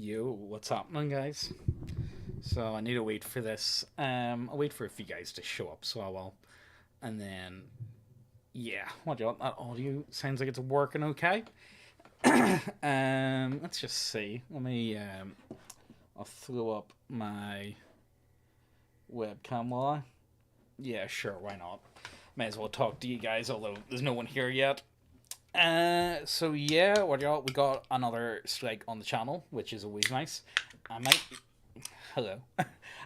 Yo, what's happening, guys? So I need to wait for this. I'll wait for a few guys to show up, so I will. And then, yeah, what do you want? That audio sounds like it's working okay. Let's just see. I'll throw up my webcam while I. Yeah, sure, why not? May as well talk to you guys, although there's no one here yet. So yeah, what y'all? We got another strike on the channel, which is always nice. I might Hello.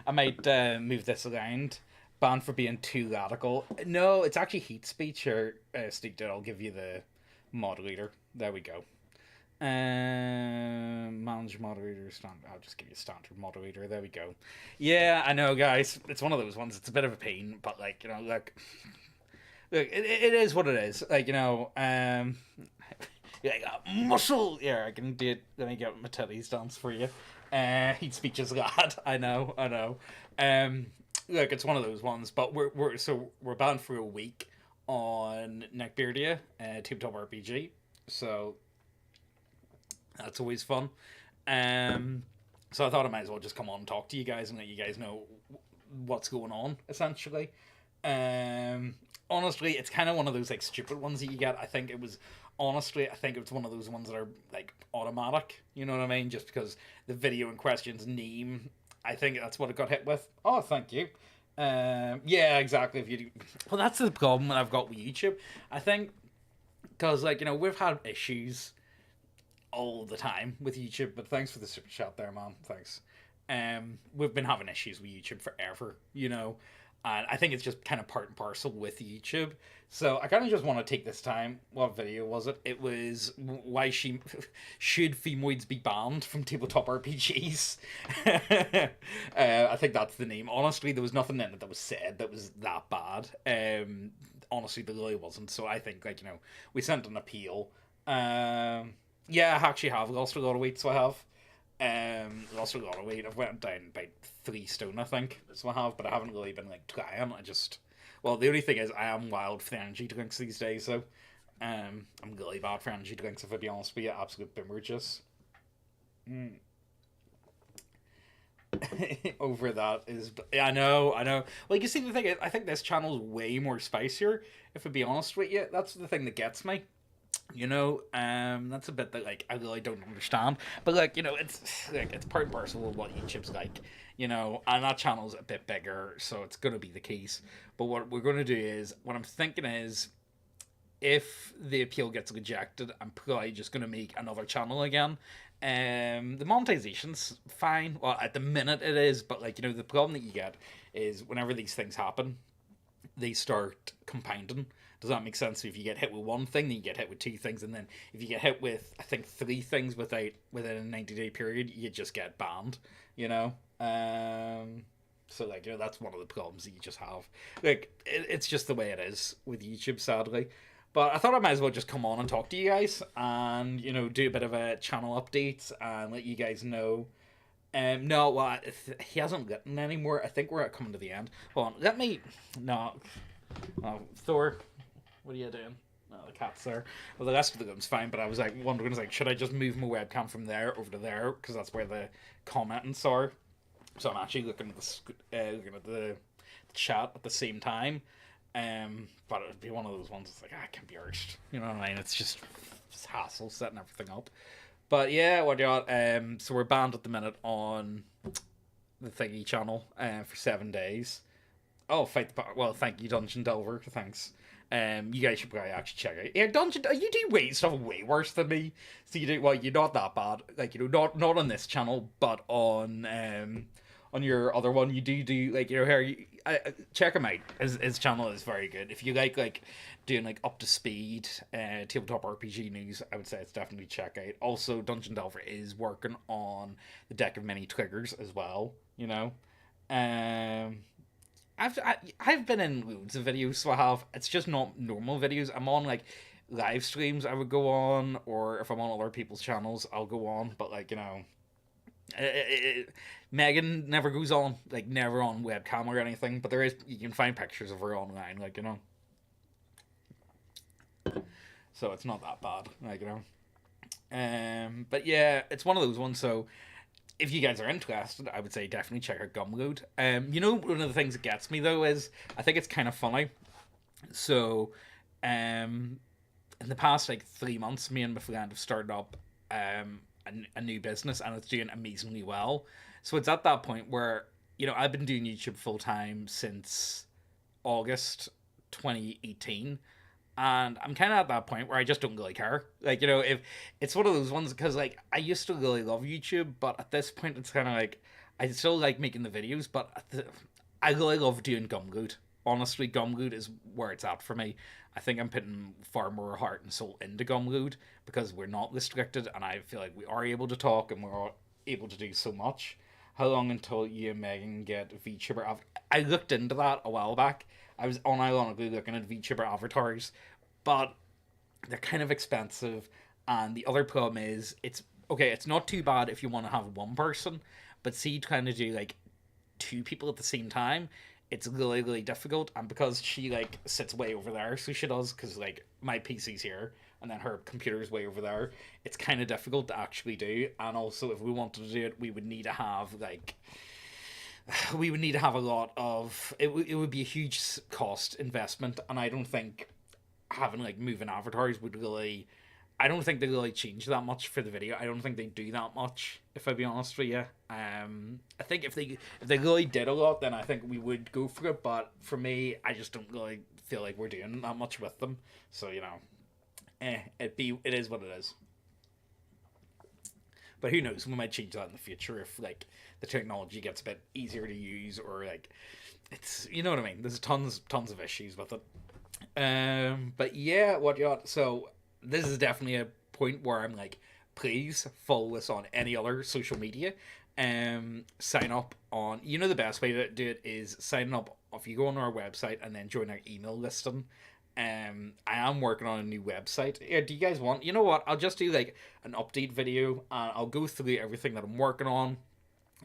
I might move this around. Banned for being too radical. No, it's actually hate speech. Or Steve, I'll give you the moderator. There we go. Manage moderator. I'll just give you standard moderator. There we go. Yeah, I know, guys. It's one of those ones. It's a bit of a pain, but look, it is what it is. Yeah, I got muscle. Yeah, I can do it. Let me get my titties dance for you. Heat speech is lad. I know. Look, it's one of those ones, but we're banned for a week on Neckbeardia, Tabletop RPG. So that's always fun. So I thought I might as well just come on and talk to you guys and let you guys know what's going on, essentially. Honestly, it's kind of one of those like stupid ones that you get. I think it's one of those ones that are like automatic. You know what I mean? Just because the video in question's name, I think that's what it got hit with. Oh, thank you. Yeah, exactly. If you do, well, that's the problem that I've got with YouTube. I think because we've had issues all the time with YouTube, but thanks for the super chat there, man. Thanks. We've been having issues with YouTube forever, and I think it's just kind of part and parcel with YouTube. So I kind of just want to take this time. What video was it? It was why should femoids be banned from tabletop RPGs? I think that's the name. Honestly, there was nothing in it that was said that was that bad. Honestly, there really wasn't. So I think we sent an appeal. Yeah, I actually have lost a lot of weight, so I have. Lost a lot of weight. I've went down by 3 stone, I think. So I have, but I haven't really been trying. The only thing is, I am wild for the energy drinks these days. So, I'm really bad for energy drinks. If I be honest with you, absolute bimmerges. Over that is, yeah, I know. Well, you see, the thing is, I think this channel is way more spicier. If I be honest with you, that's the thing that gets me. That's a bit that I really don't understand. But it's part and parcel of what YouTube's like. And that channel's a bit bigger, so it's gonna be the case. But what we're gonna do is, what I'm thinking is, if the appeal gets rejected, I'm probably just gonna make another channel again. The monetization's fine. Well, at the minute it is, but the problem that you get is whenever these things happen, they start compounding. Does that make sense? So if you get hit with one thing, then you get hit with 2 things, and then if you get hit with, I think, 3 things within a 90-day period, you just get banned. So that's one of the problems that you just have. It's just the way it is with YouTube, sadly. But I thought I might as well just come on and talk to you guys, and do a bit of a channel update and let you guys know. No, well, he hasn't written anymore. I think we're coming to the end. Hold on, let me. No, Thor. What are you doing? No, the cat's there. Well, the rest of the room's fine, but I was wondering, should I just move my webcam from there over to there? Because that's where the comments are. So I'm actually looking at the chat at the same time. But it would be one of those ones that's I can't be urged. You know what I mean? It's just hassle setting everything up. But yeah, what you got? So we're banned at the minute on the Thingy channel for 7 days. Oh, thank you, Dungeon Delver. Thanks. You guys should probably actually check it. Yeah, Dungeon, you do stuff way worse than me. So you do, well, you're not that bad. Not on this channel, but on your other one, you do here. Check him out. His channel is very good. If you like doing up to speed tabletop RPG news, I would say it's definitely check out. Also, Dungeon Delver is working on the deck of many triggers as well. I've been in loads of videos, so I have. It's just not normal videos. I'm on live streams. I would go on, or if I'm on other people's channels, I'll go on. But Megan never goes on, never on webcam or anything. But you can find pictures of her online, So it's not that bad, But yeah, it's one of those ones. So if you guys are interested, I would say definitely check out Gumroad. You know, one of the things that gets me though is I think it's kind of funny. So, um, in the past like 3 months, me and my friend have started up a new business, and it's doing amazingly well. So it's at that point where I've been doing YouTube full time since August 2018, and I'm kind of at that point where I just don't really care. Like, if it's one of those ones, because like I used to really love YouTube, but at this point it's kind of like I still like making the videos, but I really love doing Gumroad. Honestly, Gumroad is where it's at for me. I think I'm putting far more heart and soul into Gumroad because we're not restricted, and I feel like we are able to talk and we're able to do so much. How long until you and Megan get VTuber? I looked into that a while back. I was unironically looking at VTuber avatars, but they're kind of expensive. And the other problem is, it's okay. It's not too bad if you want to have one person, but see, trying to do like two people at the same time, it's really really difficult. And because she like sits way over there, so she does, because like my PC's here and then her computer's way over there, it's kind of difficult to actually do. And also, if we wanted to do it, we would need to have like a lot of it would be a huge cost investment, and I don't think having like moving avatars would really, I don't think they really change that much for the video. I don't think they do that much, if I be honest with you. I think if they really did a lot, then I think we would go for it. But for me, I just don't really feel like we're doing that much with them. So it is what it is. But who knows? We might change that in the future if like the technology gets a bit easier to use, or like it's, you know what I mean. There's tons of issues with it. But yeah, what you got? So this is definitely a point where I'm like, please follow us on any other social media. Sign up on. The best way to do it is sign up if you go on our website and then join our email listing. I am working on a new website. Yeah, do you guys want? You know what? I'll just do like an update video, and I'll go through everything that I'm working on,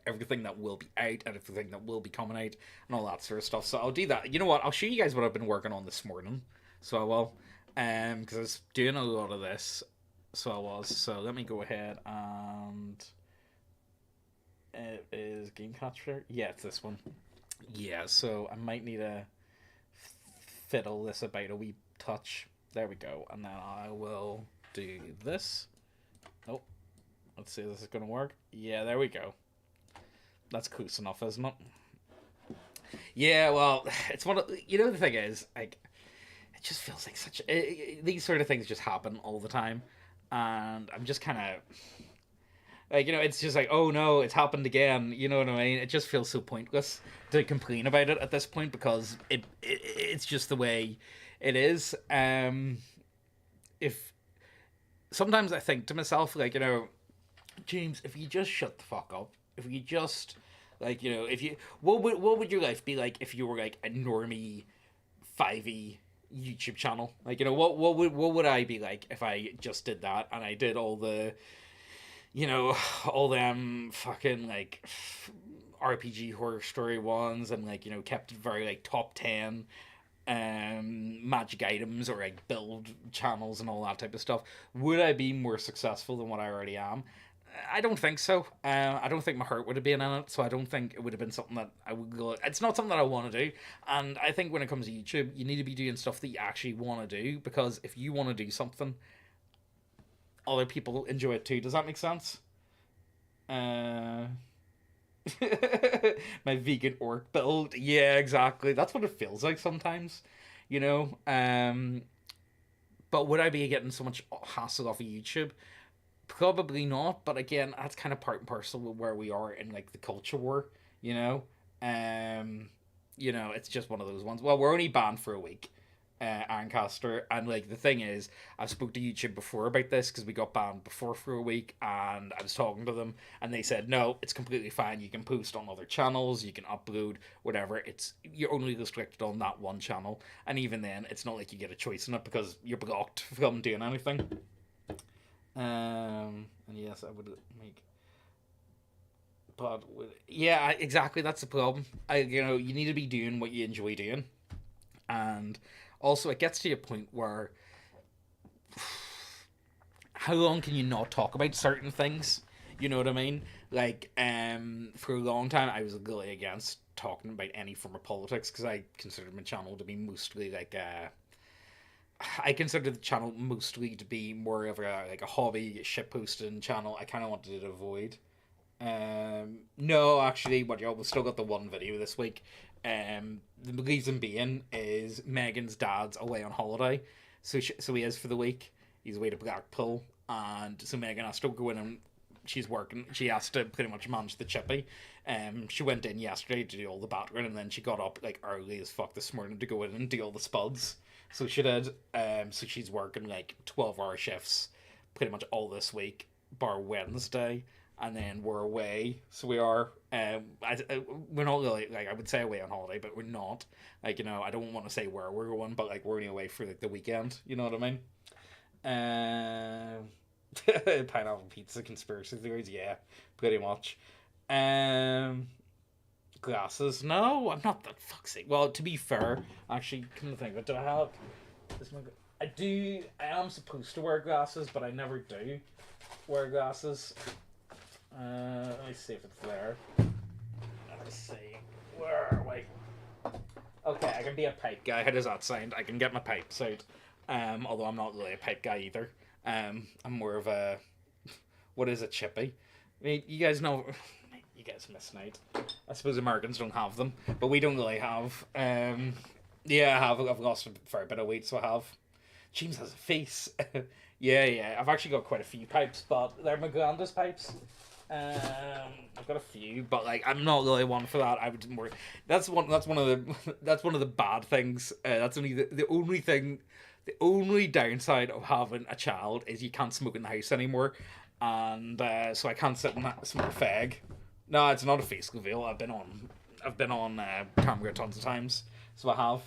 everything that will be out, and everything that will be coming out, and all that sort of stuff. So I'll do that. You know what? I'll show you guys what I've been working on this morning. So I will, because I was doing a lot of this. So I was. So let me go ahead and it is Game Catcher. Yeah, it's this one. Yeah. So I might need to fiddle this about a wee touch. There we go. And then I will do this. Oh, let's see if this is going to work. Yeah, there we go. That's close enough, isn't it? Yeah, well, it's one of, the thing is, like, it just feels like these sort of things just happen all the time. And I'm just kind of, like, it's just like, oh no, it's happened again. You know what I mean? It just feels so pointless to complain about it at this point, because it's just the way it is. If sometimes I think to myself, like, James, if you just shut the fuck up, if you just, like, if you, what would your life be like if you were like a normie 5e YouTube channel? Like, what would I be like if I just did that, and I did all the, all them fucking like RPG horror story ones, and like, kept it very like top 10 magic items, or like build channels and all that type of stuff? Would I be more successful than what I already am? I don't think so. I don't think my heart would have been in it, so I don't think it would have been something that I would go. It's not something that I want to do, and I think when it comes to YouTube, you need to be doing stuff that you actually want to do, because if you want to do something, other people enjoy it too. Does that make sense? Uh, my vegan orc build. Yeah, exactly. That's what it feels like sometimes, you know. But would I be getting so much hassle off of YouTube? Probably not. But again, that's kind of part and parcel with where we are in like the culture war, you know. Um, it's just one of those ones. Well, we're only banned for a week, Ancaster, and like the thing is, I've spoke to YouTube before about this because we got banned before for a week, and I was talking to them, and they said no, it's completely fine. You can post on other channels, you can upload whatever. You're only restricted on that one channel, and even then, it's not like you get a choice in it because you're blocked from doing anything. And yes, I would make. But yeah, exactly. That's the problem. You need to be doing what you enjoy doing, and also it gets to a point where how long can you not talk about certain things? You know what I mean? Like, for a long time, I was really against talking about any form of politics because I considered my channel to be mostly like I consider the channel mostly to be more of a like a hobby shit posting channel. I kind of wanted to avoid. No, actually, what y'all, we still got the one video this week. The reason being is Megan's dad's away on holiday, so he is for the week. He's away to Blackpool, and so Megan has to go in and she's working. She has to pretty much manage the chippy. She went in yesterday to do all the background, and then she got up like early as fuck this morning to go in and do all the spuds. So she did. So she's working like 12-hour shifts pretty much all this week, bar Wednesday, and then we're away. So we are. We're not really like I would say away on holiday, but we're not. Like I don't want to say where we're going, but like we're only away for like the weekend. You know what I mean? Pineapple pizza conspiracy theories, yeah, pretty much. Um, Glasses? No, I'm not that fuck's sake. Well, to be fair, actually, come to think of it, do I have? This my, I do. I am supposed to wear glasses, but I never do wear glasses. Let me see if it's there. Let me see. Where are we? Okay, I can be a pipe guy. How does that sound? I can get my pipes out. Although I'm not really a pipe guy either. I'm more of a what is a chippy? I mean, you guys know, you guys miss night. I suppose Americans don't have them, but we don't really have. Yeah, I have. I've lost a fair bit of weight, so I have. James has a face. Yeah. I've actually got quite a few pipes, but they're my grandest pipes. I've got a few, but like I'm not really one for that. I would more. That's one. That's one of the. That's one of the bad things. That's only the only thing. The only downside of having a child is you can't smoke in the house anymore, and so I can't sit and smoke a fag. No, it's not a face reveal. I've been on camera tons of times, so I have.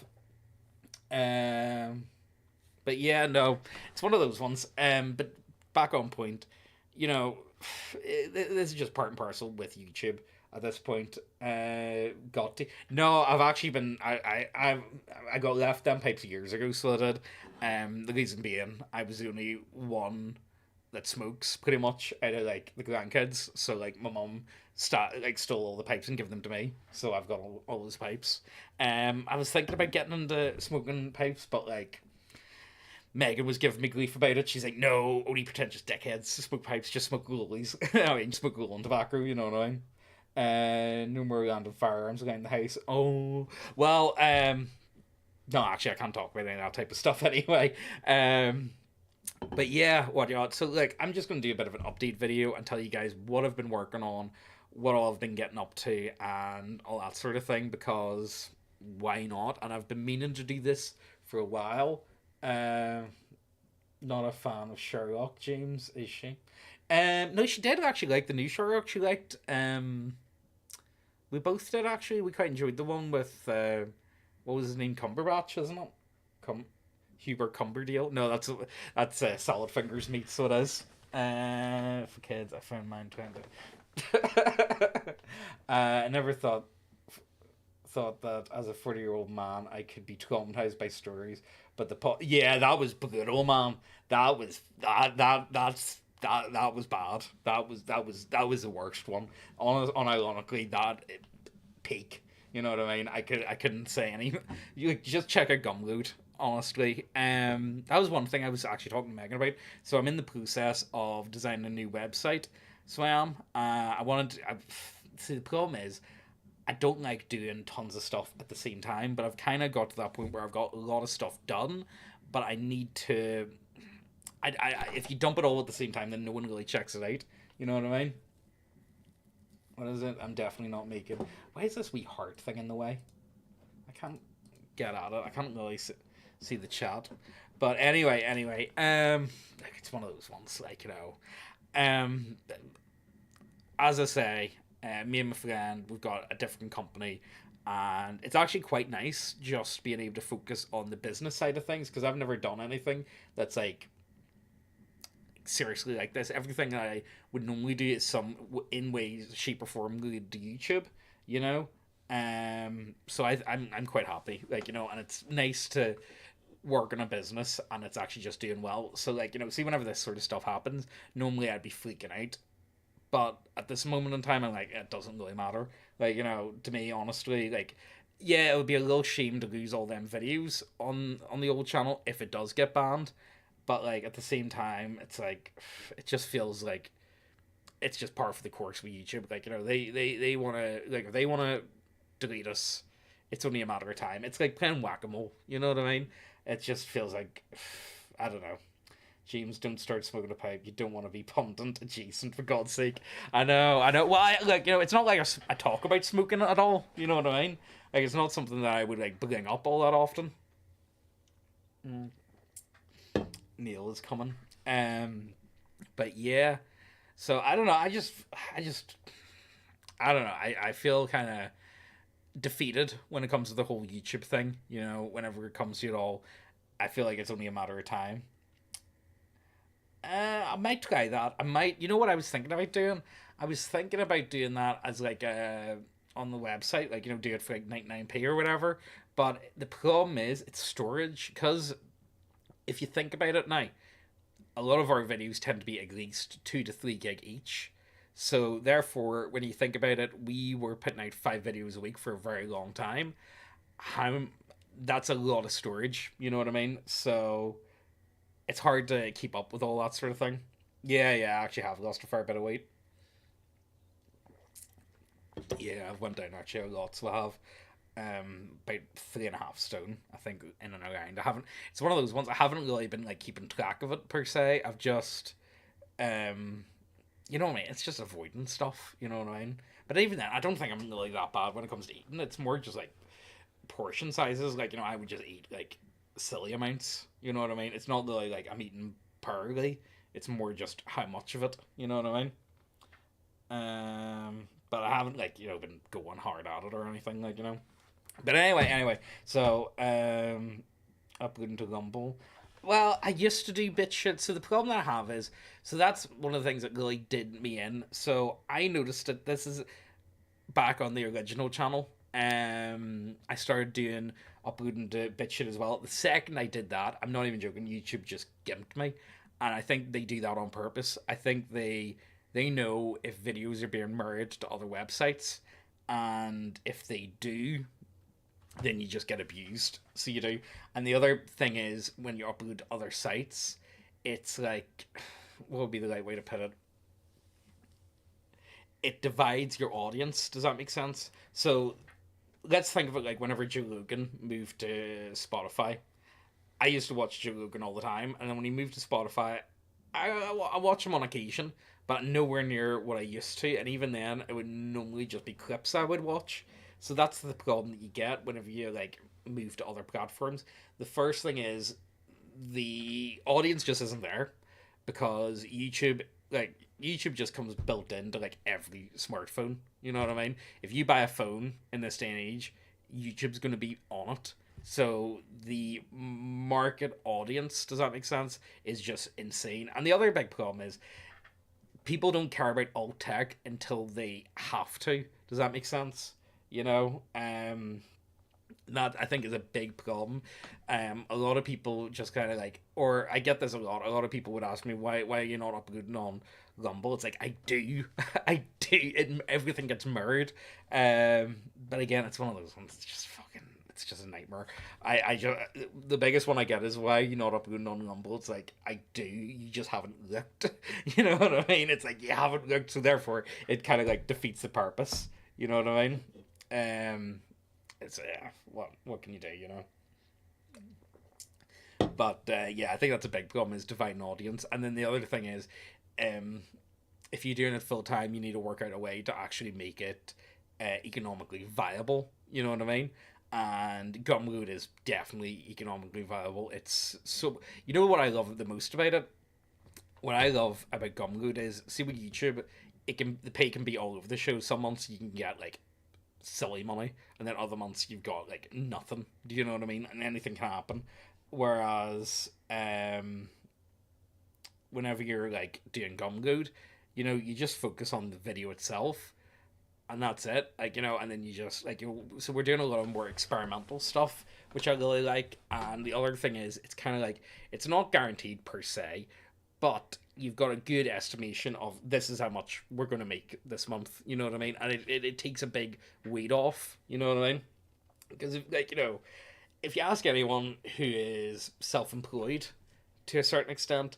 But yeah, no, it's one of those ones. But back on point, you know, this is just part and parcel with YouTube at this point. Got to no, I've actually been I got left them pipes years ago, so I did. The reason being, I was the only one that smokes pretty much out of like the grandkids. So like my mum stole all the pipes and give them to me. So I've got all those pipes. I was thinking about getting into smoking pipes, but like Megan was giving me grief about it. She's like, no, only pretentious dickheads smoke pipes, just smoke goalies. I mean, smoke golden tobacco, you know what I mean? No more random firearms around the house. Oh, well, no, actually, I can't talk about any of that type of stuff anyway. But yeah, what you so like, I'm just gonna do a bit of an update video and tell you guys what I've been working on, what all I've been getting up to, and all that sort of thing. Because why not? And I've been meaning to do this for a while. Not a fan of Sherlock, James, is she? No, she did actually like the new Sherlock. She liked. We both did actually. We quite enjoyed the one with what was his name? Cumberbatch, isn't it? Hubert Cumberdale. No, that's Solid Fingers meat. So it is. For kids, I found mine trying to. I never thought that as a 40-year-old man I could be traumatized by stories, but yeah, that was brutal, man. That was that was bad. That was the worst one. Unironically, that peak. You know what I mean? I couldn't say any. You just check a Gumroad. Honestly, that was one thing I was actually talking to Megan about. So I'm in the process of designing a new website. So I am. I wanted. See, the problem is, I don't like doing tons of stuff at the same time. But I've kind of got to that point where I've got a lot of stuff done, but I need to. If you dump it all at the same time, then no one really checks it out. You know what I mean? What is it? I'm definitely not making. Why is this wee heart thing in the way? I can't get at it. I can't really see the chat. But anyway, like it's one of those ones, like, as I say, me and my friend, we've got a different company, and it's actually quite nice just being able to focus on the business side of things, because I've never done anything that's like seriously like this. Everything that I would normally do is in ways, shape, or form related to YouTube, you know. So I'm quite happy, like, and it's nice to work in a business and it's actually just doing well. So like, see, whenever this sort of stuff happens, normally I'd be freaking out, But at this moment in time, I'm like, it doesn't really matter. Like, to me, honestly, like, yeah, it would be a little shame to lose all them videos on the old channel if it does get banned. But like at the same time, it's like it just feels like it's just par for the course with YouTube. Like, they want to, like, if they want to delete us, it's only a matter of time. It's like playing whack-a-mole. You know what I mean? It just feels like I don't know. James, don't start smoking a pipe. You don't want to be pundit adjacent, for God's sake. I know, I know. Well, it's not like I talk about smoking at all. You know what I mean? Like, it's not something that I would like bring up all that often. Neil is coming. But yeah. So I don't know. I don't know. I feel kind of defeated when it comes to the whole YouTube thing. Whenever it comes to it all, I feel like it's only a matter of time. I might try that. I might. You know what I was thinking about doing? I was thinking about doing that as like on the website, like do it for like 99p or whatever. But the problem is it's storage, because if you think about it now, a lot of our videos tend to be at least 2 to 3 gig each. So therefore, when you think about it, we were putting out 5 videos a week for a very long time. How That's a lot of storage. You know what I mean? So it's hard to keep up with all that sort of thing. Yeah, yeah, I actually have lost a fair bit of weight. Yeah, I've went down actually a lot, so I have about 3.5 stone, I think, in and around. I haven't. It's one of those ones I haven't really been like keeping track of it per se. I've just, um, you know what I mean. It's just avoiding stuff. You know what I mean. But even then, I don't think I'm really that bad when it comes to eating. It's more just like portion sizes. Like I would just eat like silly amounts. You know what I mean. It's not really like I'm eating purely. It's more just how much of it. You know what I mean. But I haven't like been going hard at it or anything like. But anyway, so uploading to Rumble. Well, I used to do bit shit. So the problem that I have is, so that's one of the things that really did me in. So I noticed that this is back on the original channel. I started doing uploading to bit shit as well. The second I did that, I'm not even joking, YouTube just gimped me, and I think they do that on purpose. I think they know if videos are being merged to other websites, and if they do, then you just get abused. So you do. And the other thing is, when you upload to other sites, it's like, what would be the right way to put it? It divides your audience. Does that make sense? So let's think of it like whenever Joe Rogan moved to Spotify. I used to watch Joe Rogan all the time, and then when he moved to Spotify, I watch him on occasion, but nowhere near what I used to. And even then, it would normally just be clips I would watch. So that's the problem that you get whenever you like move to other platforms. The first thing is the audience just isn't there, because YouTube just comes built into like every smartphone. You know what I mean? If you buy a phone in this day and age, YouTube's going to be on it. So the market audience, does that make sense, is just insane. And the other big problem is people don't care about alt tech until they have to. Does that make sense? You know, that I think is a big problem. A lot of people just kind of like, or I get this a lot. A lot of people would ask me why are you not uploading on Rumble? It's like I do, I do. Everything gets mirrored. But again, it's one of those ones. It's just fucking. It's just a nightmare. I just the biggest one I get is why you not uploading on Rumble. It's like I do. You just haven't looked. You know what I mean? It's like you haven't looked, so therefore it kind of like defeats the purpose. You know what I mean? It's what can you do, you know? But yeah, I think that's a big problem, is dividing audience. And then the other thing is, um, if you're doing it full time, you need to work out a way to actually make it economically viable. You know what I mean? And Gumroad is definitely economically viable. It's so, you know what I love the most about it? What I love about Gumroad is, see, with YouTube, the pay can be all over the show. Some months you can get like silly money, and then other months you've got like nothing. Do you know what I mean? And anything can happen. Whereas whenever you're like doing Gumroad, you just focus on the video itself, and that's it. Like, and then you just like, so we're doing a lot of more experimental stuff, which I really like. And the other thing is, it's kind of like, it's not guaranteed per se, but you've got a good estimation of this is how much we're going to make this month. You know what I mean? And it takes a big weight off. You know what I mean? Because like if you ask anyone who is self-employed to a certain extent,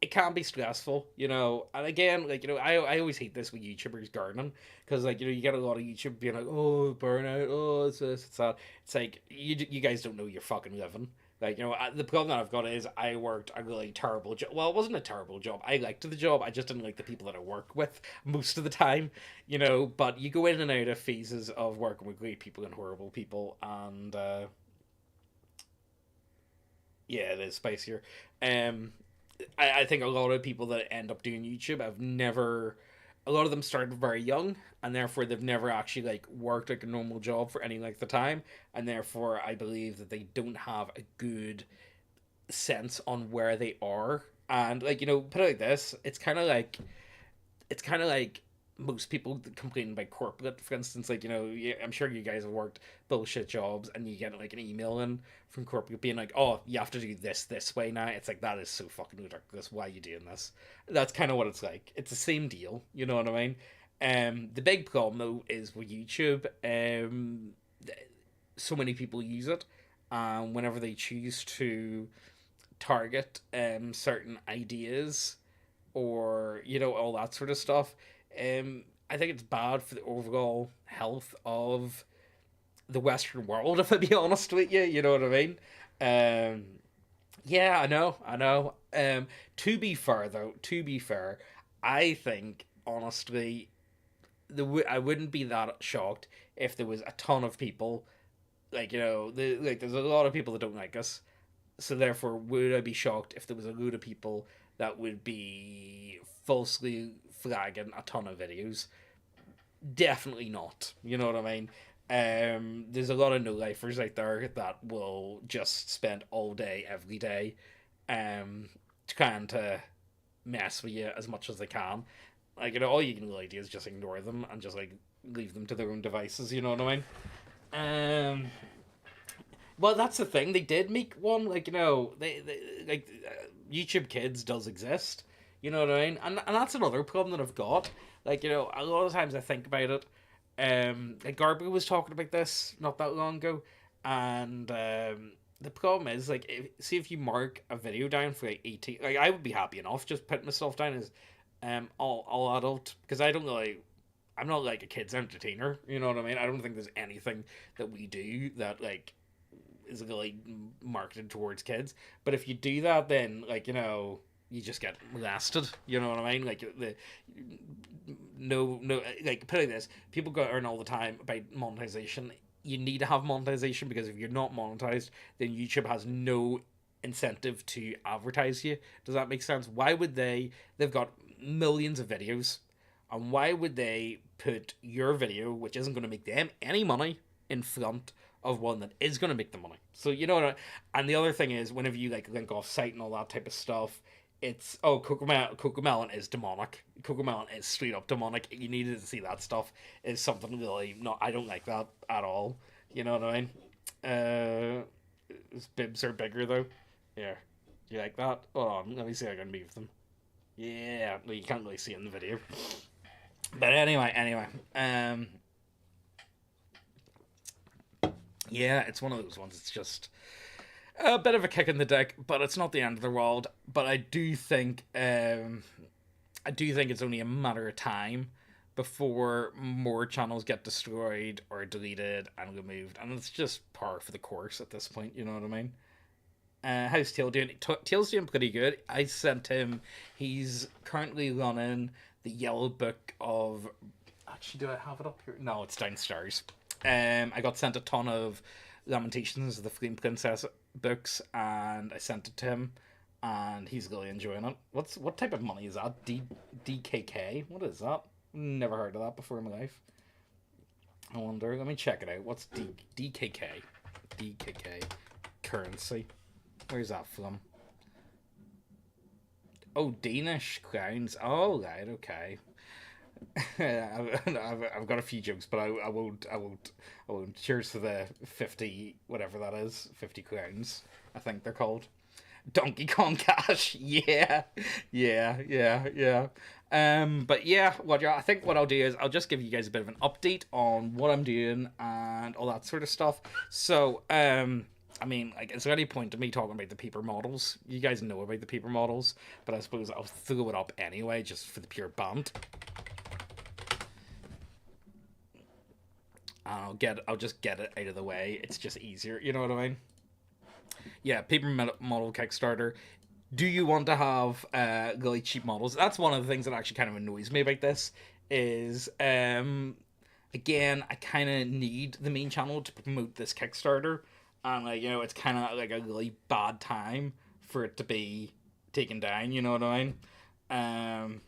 it can be stressful, And again, I always hate this with YouTubers gardening because, you get a lot of YouTube being like, oh, burnout, oh, it's this, it's that. It's like, you guys don't know you're fucking living. The problem that I've got is I worked a really terrible job. Well, it wasn't a terrible job. I liked the job. I just didn't like the people that I work with most of the time, But you go in and out of phases of working with great people and horrible people, and yeah, it is spicier. Um, I think a lot of people that end up doing YouTube have never. A lot of them started very young, and therefore they've never actually worked like a normal job for any length of time, and therefore I believe that they don't have a good sense on where they are. And put it like this, it's kind of like most people complain about corporate, for instance. Yeah, I'm sure you guys have worked bullshit jobs, and you get an email in from corporate being like, "Oh, you have to do this way now." It's like, that is so fucking ridiculous. Why are you doing this? That's kind of what it's like. It's the same deal. You know what I mean? The big problem though is with YouTube. So many people use it, whenever they choose to target certain ideas or all that sort of stuff. I think it's bad for the overall health of the Western world, if I be honest with you. You know what I mean? Um, yeah, I know. To be fair, I think honestly, I wouldn't be that shocked if there was a ton of people there's a lot of people that don't like us. So therefore, would I be shocked if there was a load of people that would be falsely flagging a ton of videos? Definitely not. You know what I mean? There's a lot of no lifers out there that will just spend all day, every day, trying to mess with you as much as they can. All you can really do is just ignore them and just leave them to their own devices. You know what I mean? Um, well, that's the thing. They did make one. YouTube Kids does exist. You know what I mean? And that's another problem that I've got. A lot of times I think about it. Garby was talking about this not that long ago, and the problem is see if you mark a video down for 18. I would be happy enough just putting myself down as all adult, because I don't really. I'm not a kids entertainer. You know what I mean? I don't think there's anything that we do that is really marketed towards kids. But if you do that, then you just get molested. You know what I mean? The no put it like this: people go earn all the time about monetization. You need to have monetization, because if you're not monetized, then YouTube has no incentive to advertise you. Does that make sense? Why would they? They've got millions of videos, and why would they put your video, which isn't going to make them any money, in front of one that is going to make them money? So and the other thing is, whenever you link off site and all that type of stuff, it's Cocomelon is demonic. Cocomelon is straight up demonic. You needed to see that stuff. Is something really not. I don't like that at all. You know what I mean? His bibs are bigger though. Yeah, do you like that? Hold on, let me see if I can move them. Yeah, well, you can't really see it in the video. But anyway, yeah, it's one of those ones. It's just a bit of a kick in the dick, but it's not the end of the world. But I do think it's only a matter of time before more channels get destroyed or deleted and removed, and it's just par for the course at this point. You know what I mean? How's Tail doing? Tail's doing pretty good. I sent him. He's currently running the Yellow Book of. Actually, do I have it up here? No, it's downstairs. I got sent a ton of Lamentations of the Flame Princess books, and I sent it to him, and he's really enjoying it. What type of money is that? DKK? What is that? Never heard of that before in my life. I wonder. Let me check it out. What's DKK? DKK currency. Where's that from? Oh, Danish crowns. Oh, right, okay. I've got a few jokes, but I won't. Cheers to the 50, whatever that is, 50 crowns. I think they're called. Donkey Kong Cash. Yeah, yeah. But yeah, I think what I'll do is I'll just give you guys a bit of an update on what I'm doing and all that sort of stuff. So, I mean, like, is there any point to me talking about the paper models? You guys know about the paper models, but I suppose I'll throw it up anyway, just for the pure band. I'll just get it out of the way. It's just easier, you know what I mean? Yeah, paper model Kickstarter. Do you want to have really cheap models? That's one of the things that actually kind of annoys me about this. Is again, I kind of need the main channel to promote this Kickstarter, and like it's kind of like a really bad time for it to be taken down. You know what I mean? Um,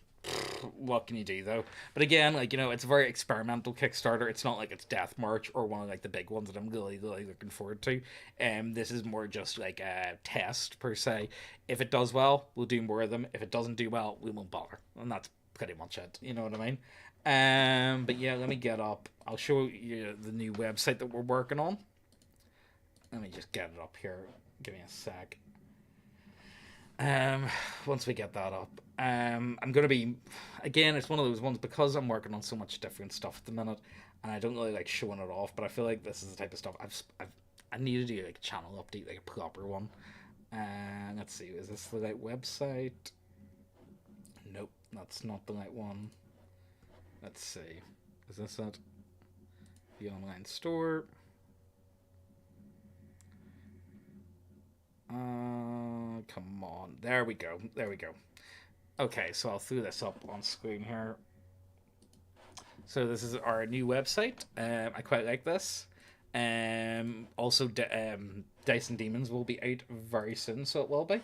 what can you do though? But again, like it's a very experimental Kickstarter. It's not like it's Death March or one of like the big ones that I'm really looking forward to. This is more just like a test per se. If it does well, we'll do more of them. If it doesn't do well, we won't bother, and that's pretty much it. You know what I mean? But yeah, let me get up. I'll show you the new website that we're working on. Let me just get it up here. Give me a sec. Um, Once we get that up, I'm gonna be again. It's one of those ones because I'm working on so much different stuff at the minute, and I don't really like showing it off. But I feel like this is the type of stuff I need to do like a channel update, like a proper one. Let's see, is this the right website? Nope, that's not the right one. Let's see, is this it? The online store. Come on. There we go. There we go. Okay, so I'll throw this up on screen here. So this is our new website. I quite like this. Also, Dice and Demons will be out very soon, so it will be.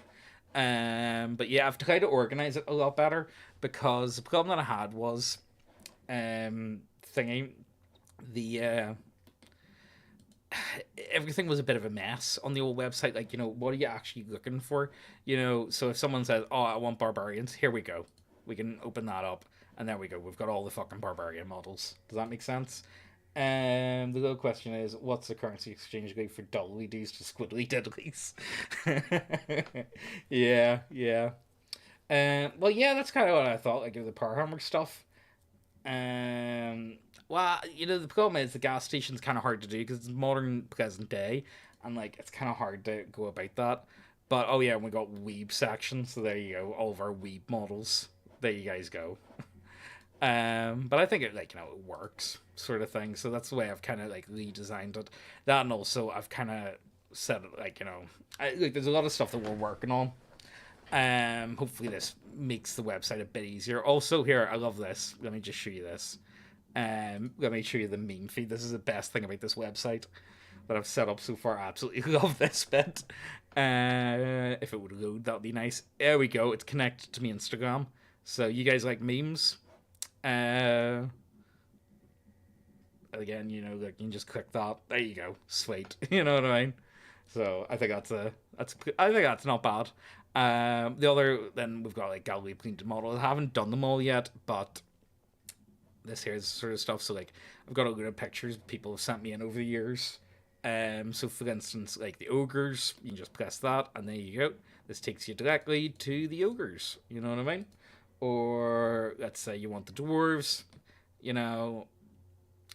But yeah, I've tried to organize it a lot better because the problem that I had was thingy the everything was a bit of a mess on the old website. Like, what are you actually looking for? So if someone says, "Oh, I want barbarians," here we go. We can open that up, and there we go. We've got all the fucking barbarian models. Does that make sense? The real question is, what's the currency exchange rate for dollaries to squiddly diddlies? Yeah, yeah. Well, yeah, that's kind of what I thought. Like, of the Power Hammer stuff. Um, well, the problem is the gas station's kind of hard to do because it's modern present day, and like it's kind of hard to go about that. But oh yeah, we got weeb section, so there you go, all of our weeb models. There you guys go. But I think it it works, sort of thing. So that's the way I've kind of like redesigned it. That and also I've kind of said it like there's a lot of stuff that we're working on. Hopefully this makes the website a bit easier. Also, here, I love this. Let me just show you this. Let me show you the meme feed. This is the best thing about this website that I've set up so far. I absolutely love this bit. If it would load, that would be nice. There we go. It's connected to my Instagram. So you guys like memes? Again, like you can just click that. There you go. Sweet. You know what I mean? So I think I think that's not bad. The other then we've got like Galway painted models. I haven't done them all yet, but this here's sort of stuff. So like I've got a lot of pictures people have sent me in over the years. So for instance, like the ogres, you can just press that, and there you go. This takes you directly to the ogres. You know what I mean? Or let's say you want the dwarves. You know,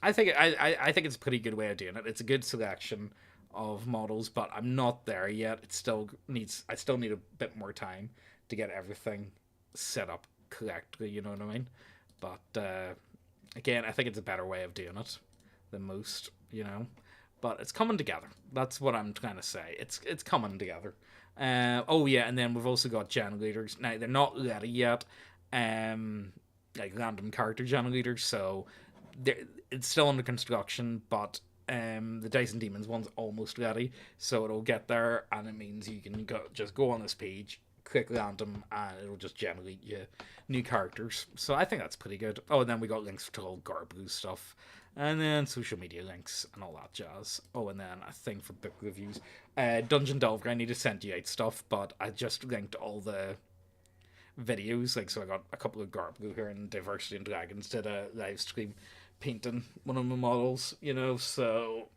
I think it's a pretty good way of doing it. It's a good selection of models, but I'm not there yet. I still need a bit more time to get everything set up correctly. You know what I mean? But again, I think it's a better way of doing it than most. But it's coming together. That's what I'm trying to say. It's coming together. Oh yeah, and then we've also got generators. Now they're not ready yet. Like random character generators, so it's still under construction. But the Dice and Demons one's almost ready, so it'll get there, and it means you can just go on this page, click random, and it'll just generate you new characters. So I think that's pretty good. Oh, and then we got links to all Garblu stuff, and then social media links and all that jazz. Oh, and then a thing for book reviews. Dungeon Delver, I need to send you out stuff, but I just linked all the videos. Like, so I got a couple of Garblu here, and Diversity and Dragons did a live stream painting one of my models, so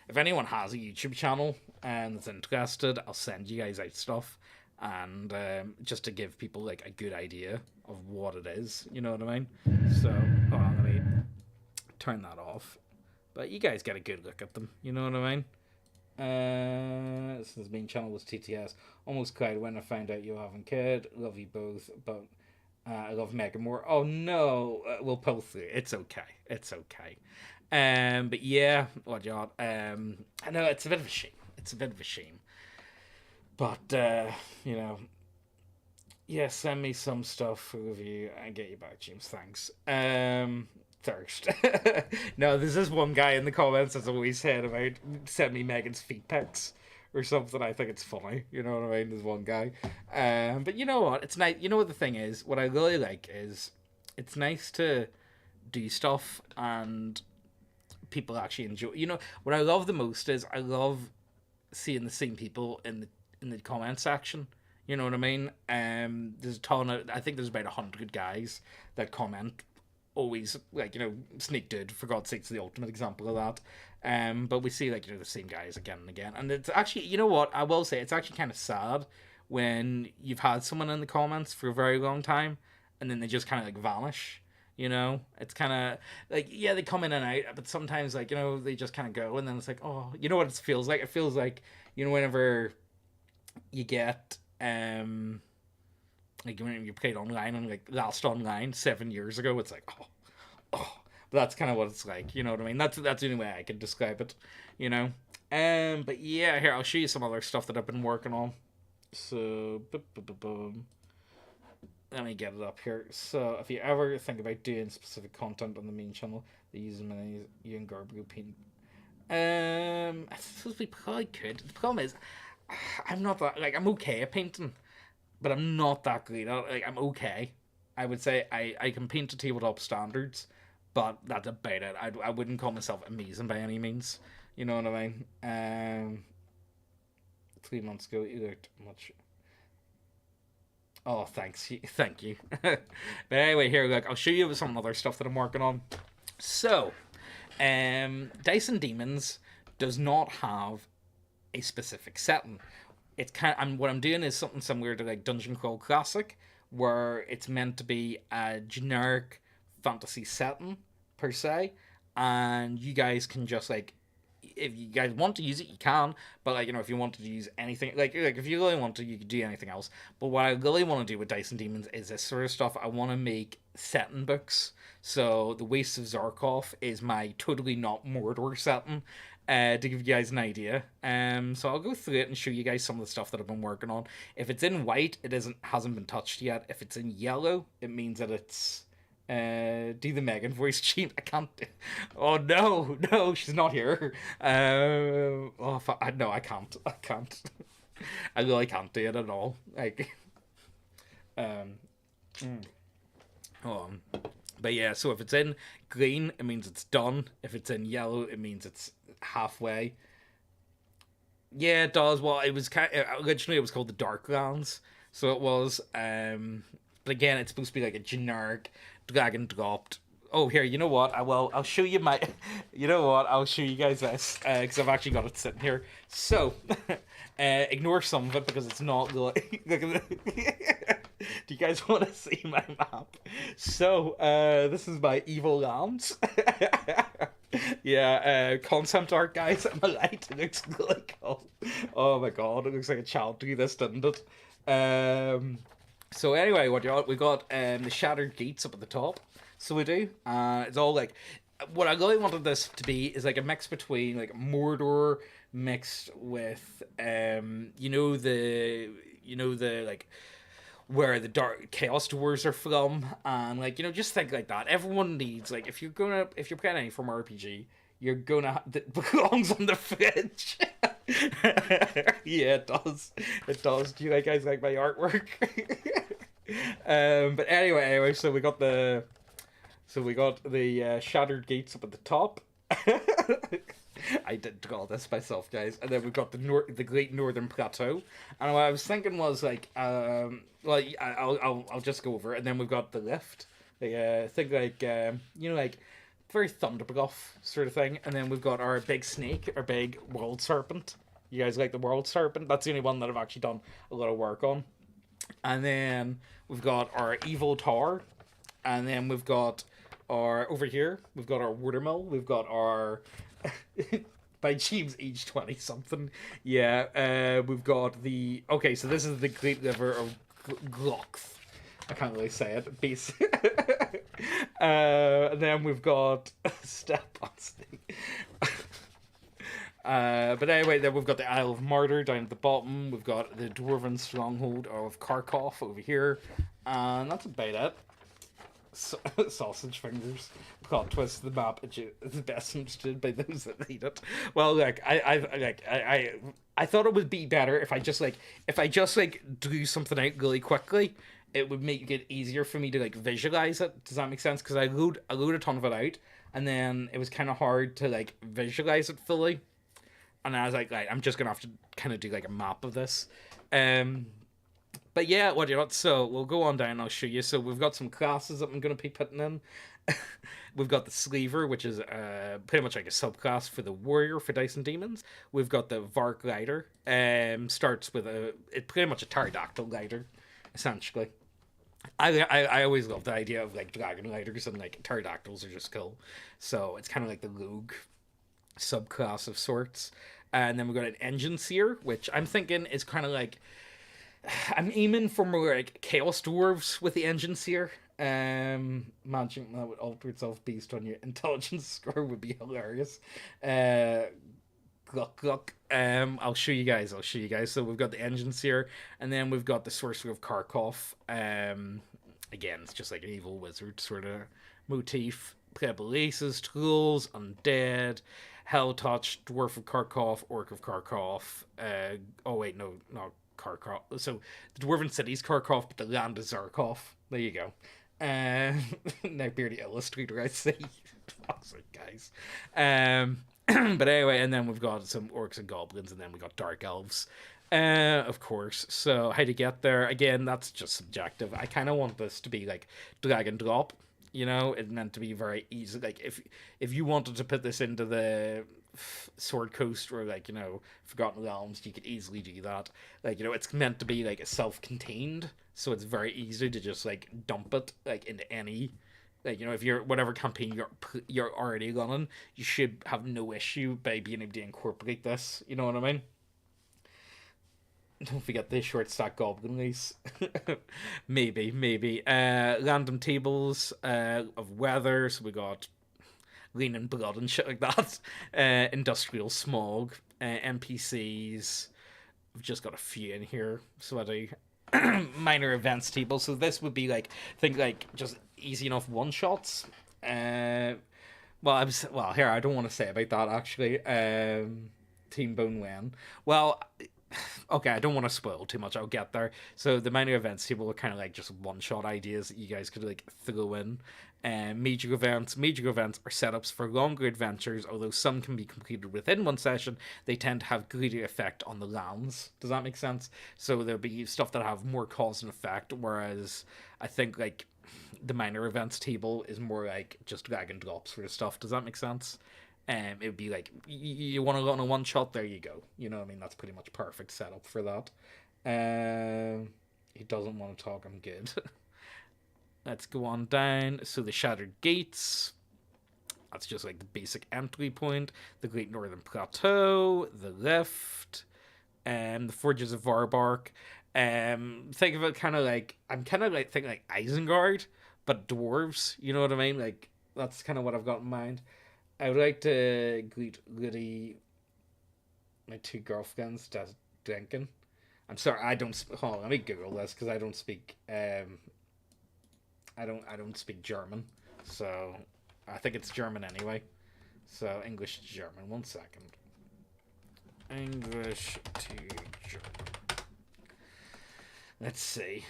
if anyone has a YouTube channel and is interested, I'll send you guys out stuff. and just to give people like a good idea of what it is. You know what I mean? So, hold on, let me turn that off. But you guys get a good look at them. You know what I mean? Since the main channel was TTS, almost cried when I found out you haven't cared. Love you both, but I love Megan more. Oh no, we'll pull through. It's okay. It's okay. But yeah, what you got? I know it's a bit of a shame. It's a bit of a shame. But you know, yeah, send me some stuff for review and get you back, James. Thanks. Thirst. No, there's this one guy in the comments that's always said about send me Megan's feet pics or something. I think it's funny. You know what I mean? There's one guy. But you know what? It's nice. You know what the thing is? What I really like is it's nice to do stuff and people actually enjoy. You know what I love the most is I love seeing the same people in the comment section. You know what I mean? There's a ton of. I think there's about 100 guys that comment. Always like Sneak Dude for God's sakes the ultimate example of that. But we see like the same guys again and again, and it's actually what I will say, it's actually kind of sad when you've had someone in the comments for a very long time and then they just kind of like vanish. It's kind of like, yeah, they come in and out, but sometimes like they just kind of go, and then it's like, oh, you know what it feels like? It feels like whenever you get like when you played online and like last online 7 years ago, it's like oh, but that's kind of what it's like. You know what I mean? That's the only way I can describe it. But yeah, here I'll show you some other stuff that I've been working on. So, let me get it up here. So, if you ever think about doing specific content on the main channel, they use many you and Garbo paint. I suppose we probably could. The problem is, I'm not that like I'm okay at painting, but I'm not that great at it. Like, I'm okay. I would say I can paint to tabletop standards, but that's about it. I wouldn't call myself amazing by any means. You know what I mean? 3 months ago, you looked much. Oh, thanks. Thank you. But anyway, here, look, I'll show you some other stuff that I'm working on. So, Dice and Demons does not have a specific setting. It's what I'm doing is something similar to like Dungeon Crawl Classic, where it's meant to be a generic fantasy setting per se, and you guys can just like, if you guys want to use it, you can. But like if you wanted to use anything, like if you really want to, you could do anything else. But what I really want to do with Dice and Demons is this sort of stuff. I want to make setting books. So the Waste of Zarkov is my totally not Mordor setting. To give you guys an idea. So I'll go through it and show you guys some of the stuff that I've been working on. If it's in white, it hasn't been touched yet. If it's in yellow, it means that it's do the Megan voice cheat. I can't. Oh no, she's not here. No, I can't. I really can't do it at all. Like, But yeah, so if it's in green, it means it's done. If it's in yellow, it means it's halfway. Yeah, it does. Well, it was originally it was called the Darklands, so it was. But again, it's supposed to be like a generic drag and dropped. Oh, here, you know what? I'll show you my. You know what? I'll show you guys this because I've actually got it sitting here. So, ignore some of it because it's not like. Look at the. Do you guys want to see my map? So, this is my evil lands. Yeah, concept art, guys. Am I right? It looks really cool. Oh my god, it looks like a child drew this, didn't it? So anyway, we got the Shattered Gates up at the top. So we do. It's all like what I really wanted this to be is like a mix between like Mordor mixed with the like where the dark chaos dwarves are from, and like just think like that. Everyone needs like if you're playing any from RPG, you're gonna that belongs on the fridge. Yeah, it does. It does. Do you guys like my artwork? But anyway, so we got the Shattered Gates up at the top. I did draw this myself, guys. And then we've got the Great Northern Plateau. And what I was thinking was like, I'll just go over it. And then we've got the lift. Think like like very Thunderbluff sort of thing. And then we've got our big snake, our big world serpent. You guys like the World Serpent? That's the only one that I've actually done a lot of work on. And then we've got our Evil Tower. And then we've got our, over here, we've got our Watermill. We've got our, by James Age 20 something. Yeah, we've got the, okay, so this is the Great River of Glockth. I can't really say it. Base. And then we've got Step on Snake. But anyway, then we've got the Isle of Martyr down at the bottom. We've got the Dwarven Stronghold of Kharkov over here. And that's about it. Sausage fingers. Plot twist: the map is best understood by those that need it. Well, like I thought it would be better if I just do something out really quickly. It would make it easier for me to like visualize it. Does that make sense? Because I load a ton of it out, and then it was kind of hard to like visualize it fully. And I was like, I'm just gonna have to kind of do like a map of this. But yeah, what do you want? So we'll go on down. I'll show you. So we've got some classes that I'm going to be putting in. We've got the Sleever, which is pretty much like a subclass for the Warrior for Dice and Demons. We've got the Vark Glider. Starts with it's pretty much a pterodactyl glider, essentially. I always love the idea of like dragon gliders, and like pterodactyls are just cool. So it's kind of like the Rogue subclass of sorts. And then we've got an Engine Seer, which I'm thinking is kind of like, I'm aiming for more like Chaos Dwarves with the Engine Seer. Imagine that would alter itself based on your intelligence score would be hilarious. Gluck. I'll show you guys. So we've got the Engine Seer, and then we've got the Sorcerer of Kharkov. Again, it's just like an evil wizard sort of motif. Playable aces, tools, undead, Hell Touch, Dwarf of Kharkov, Orc of Kharkov. Oh wait, no, not Kharkov. So the Dwarven city's Kharkov, but the land is Zarkov. There you go. Now Beardy Illustrator, I see. Awesome, guys. But anyway, and then we've got some orcs and goblins, and then we got dark elves. Of course. So how to get there? Again, that's just subjective. I kind of want this to be like drag and drop. You know, it's meant to be very easy. Like if you wanted to put this into the Sword Coast or like, you know, Forgotten Realms, you could easily do that. Like, you know, it's meant to be like a self-contained, so it's very easy to just like dump it like into any, like, you know, if you're whatever campaign you're already running, you should have no issue by being able to incorporate this. You know what I mean? Don't forget the short stack goblin race. maybe. Random tables of weather. So we got rain and blood and shit like that. Industrial smog. NPCs. We've just got a few in here. So I do minor events table. So this would be like, think like just easy enough one shots. Well, here I don't want to say about that actually. Team Bone Wen. Well, okay, I don't want to spoil too much. I'll get there. So the minor events table are kind of like just one-shot ideas that you guys could like throw in. Major events are setups for longer adventures. Although some can be completed within one session, they tend to have greater effect on the lands. Does that make sense? So there'll be stuff that have more cause and effect. Whereas I think like the minor events table is more like just drag and drop sort of stuff. Does that make sense? It would be like you want to go on a one shot. There you go. You know what I mean? That's pretty much perfect setup for that. He doesn't want to talk. I'm good. Let's go on down. So the Shattered Gates. That's just like the basic entry point. The Great Northern Plateau. The Rift. The Forges of Varbark. Think of it kind of like, I'm kind of like thinking like Isengard, but dwarves. You know what I mean? Like that's kind of what I've got in mind. I would like to greet Goody, my two girlfriends, just drinking. I'm sorry, I don't. Hold on, let me Google this because I don't speak. I don't speak German, so I think it's German anyway. So English to German. 1 second. English to German. Let's see.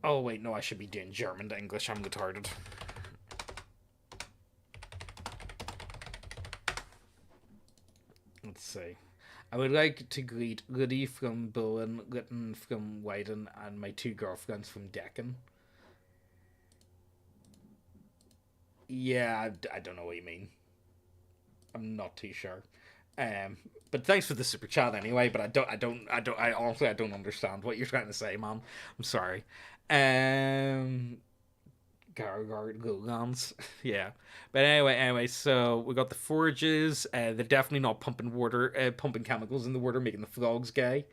Oh wait, no, I should be doing German to English. I'm retarded. Let's see. I would like to greet Goody from Bowen, Lytton from Wyden, and my two girlfriends from Deccan. Yeah, I don't know what you mean. I'm not too sure. But thanks for the super chat anyway. But I honestly I don't understand what you're trying to say, man. I'm sorry. Um, Gargans. Yeah. But anyway, so we got the forages. They're definitely not pumping water, pumping chemicals in the water, making the frogs gay.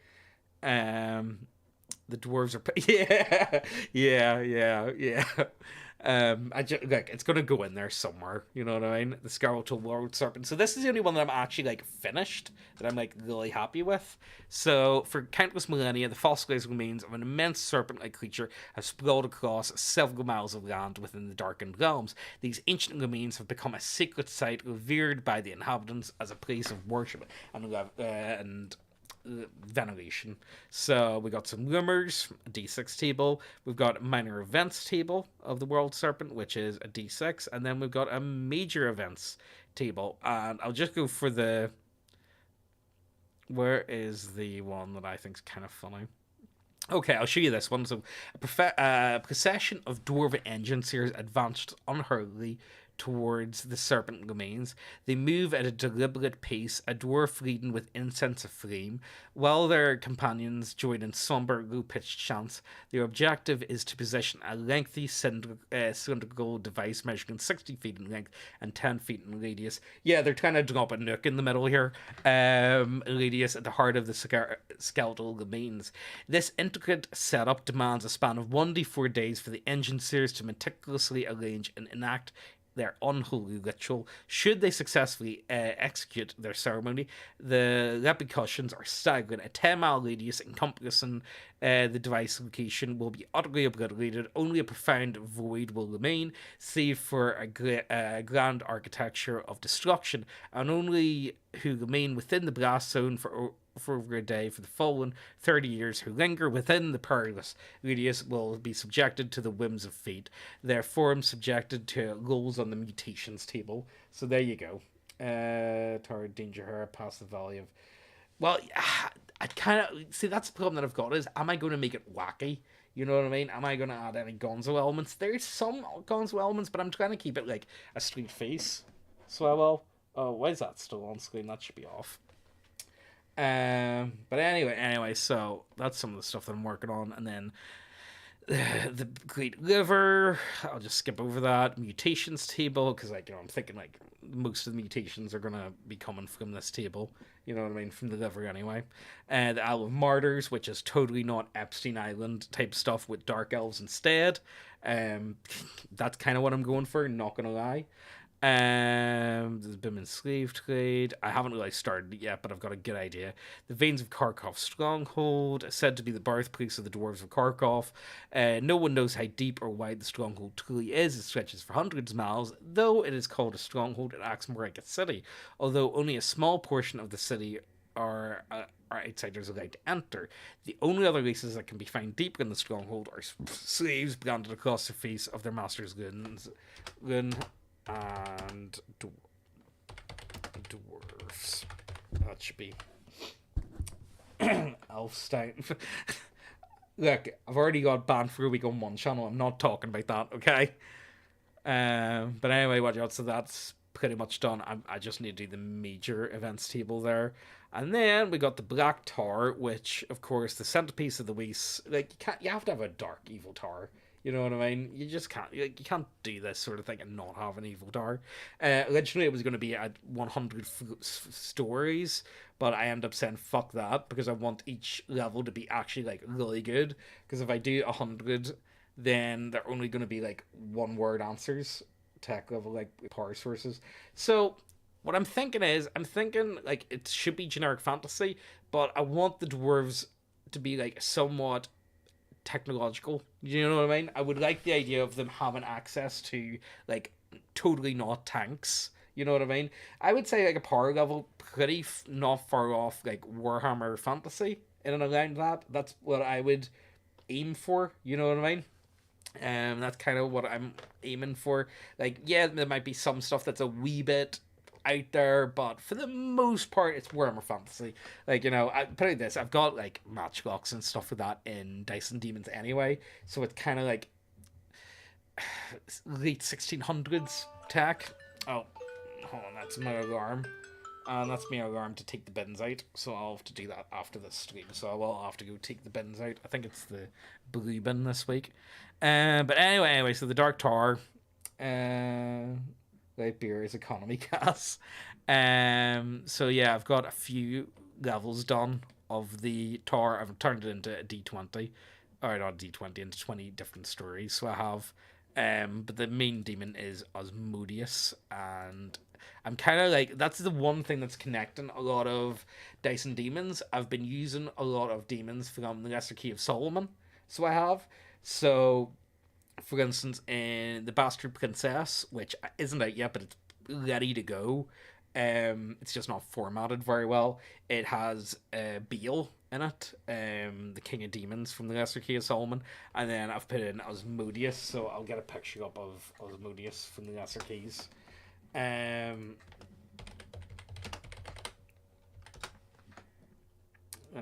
Um, the dwarves are yeah. I just like it's gonna go in there somewhere. You know what I mean? The skeletal world serpent. So this is the only one that I'm actually like finished that I'm like really happy with. So for countless millennia, the fossilized remains of an immense serpent-like creature have sprawled across several miles of land within the darkened realms. These ancient remains have become a sacred site revered by the inhabitants as a place of worship and ventilation. So we got some rumors, a D6 table. We've got a minor events table of the World Serpent, which is a D6, and then we've got a major events table. And I'll just go for the. Where is the one that I think is kind of funny? Okay, I'll show you this one. So, a procession of dwarven engineers advanced unhurriedly towards the serpent remains. They move at a deliberate pace, a dwarf leading with incense aflame, while their companions join in somber, low-pitched chants. Their objective is to position a lengthy cylindrical device measuring 60 feet in length and 10 feet in radius. Yeah, they're trying to drop a nuke in the middle here. Radius at the heart of the skeletal remains. This intricate setup demands a span of 1d4 days for the engineers to meticulously arrange and enact their unholy ritual. Should they successfully execute their ceremony, the repercussions are staggering. A 10-mile radius encompassing the device location will be utterly obliterated. Only a profound void will remain, save for a grand architecture of destruction, and only who remain within the blast zone for over a day for the following 30 years who linger within the perilous radius will be subjected to the whims of fate, their forms subjected to rolls on the mutations table. So there you go. Toward Danger Her, past the valley of. Well, I kind of see that's the problem that I've got is am I going to make it wacky? You know what I mean? Am I going to add any Gonzo elements? There's some Gonzo elements, but I'm trying to keep it like a street face. So I will. Oh, why is that still on screen? That should be off. But anyway, so that's some of the stuff that I'm working on, and then the Great Liver. I'll just skip over that mutations table because, like, I'm thinking like most of the mutations are gonna be coming from this table. You know what I mean? From the liver anyway. And the Isle of Martyrs, which is totally not Epstein Island type stuff with dark elves instead. That's kind of what I'm going for. Not gonna lie. There's been a slave trade. I haven't really started it yet, but I've got a good idea. The Veins of Kharkov stronghold, said to be the birthplace of the dwarves of Kharkov. No one knows how deep or wide the stronghold truly is. It stretches for hundreds of miles. Though it is called a stronghold, it acts more like a city. Although only a small portion of the city are outsiders allowed to enter. The only other races that can be found deeper in the stronghold are slaves branded across the face of their masters' guns. And dwarves. That should be Elfstein. Look, I've already got banned for a week on one channel. I'm not talking about that, okay? But anyway, watch out. So that's pretty much done. I just need to do the major events table there. And then we got the Black Tower, which, of course, the centerpiece of the Weiss. Like, you have to have a dark evil tower. You know what I mean? You just can't. You can't do this sort of thing and not have an evil tower. Originally, it was going to be at 100 stories, but I end up saying fuck that because I want each level to be actually like really good. Because if I do 100, then they're only going to be like one word answers, tech level like power sources. So what I'm thinking is, I'm thinking like it should be generic fantasy, but I want the dwarves to be like somewhat technological. You know what I mean? I would like the idea of them having access to like totally not tanks. You know what I mean? I would say like a power level pretty not far off like Warhammer Fantasy in and around that. That's what I would aim for. You know what I mean? That's kind of what I'm aiming for. Like, yeah, there might be some stuff that's a wee bit out there, but for the most part, it's Warhammer Fantasy. Like, I put it this: I've got like matchlocks and stuff like that in Dice and Demons anyway, so it's kind of like late 1600s tech. Oh, hold on, that's my alarm. And that's my alarm to take the bins out. So I'll have to do that after this stream. So I will have to go take the bins out. I think it's the blue bin this week. But anyway, so the Dark Tower, light beer is economy gas. So yeah, I've got a few levels done of the tower. I've turned it into a D20, or not D20, into 20 different stories. So I have, but the main demon is Osmodius, and I'm kind of like, that's the one thing that's connecting a lot of Dyson demons. I've been using a lot of demons from the Lesser Key of Solomon, so I have. So, for instance, in the Bastard Princess, which isn't out yet, but it's ready to go. It's just not formatted very well. It has Beal in it, the King of Demons from the Lesser Key of Solomon, and then I've put in Osmodius, so I'll get a picture up of Osmodius from the Lesser Keys. Let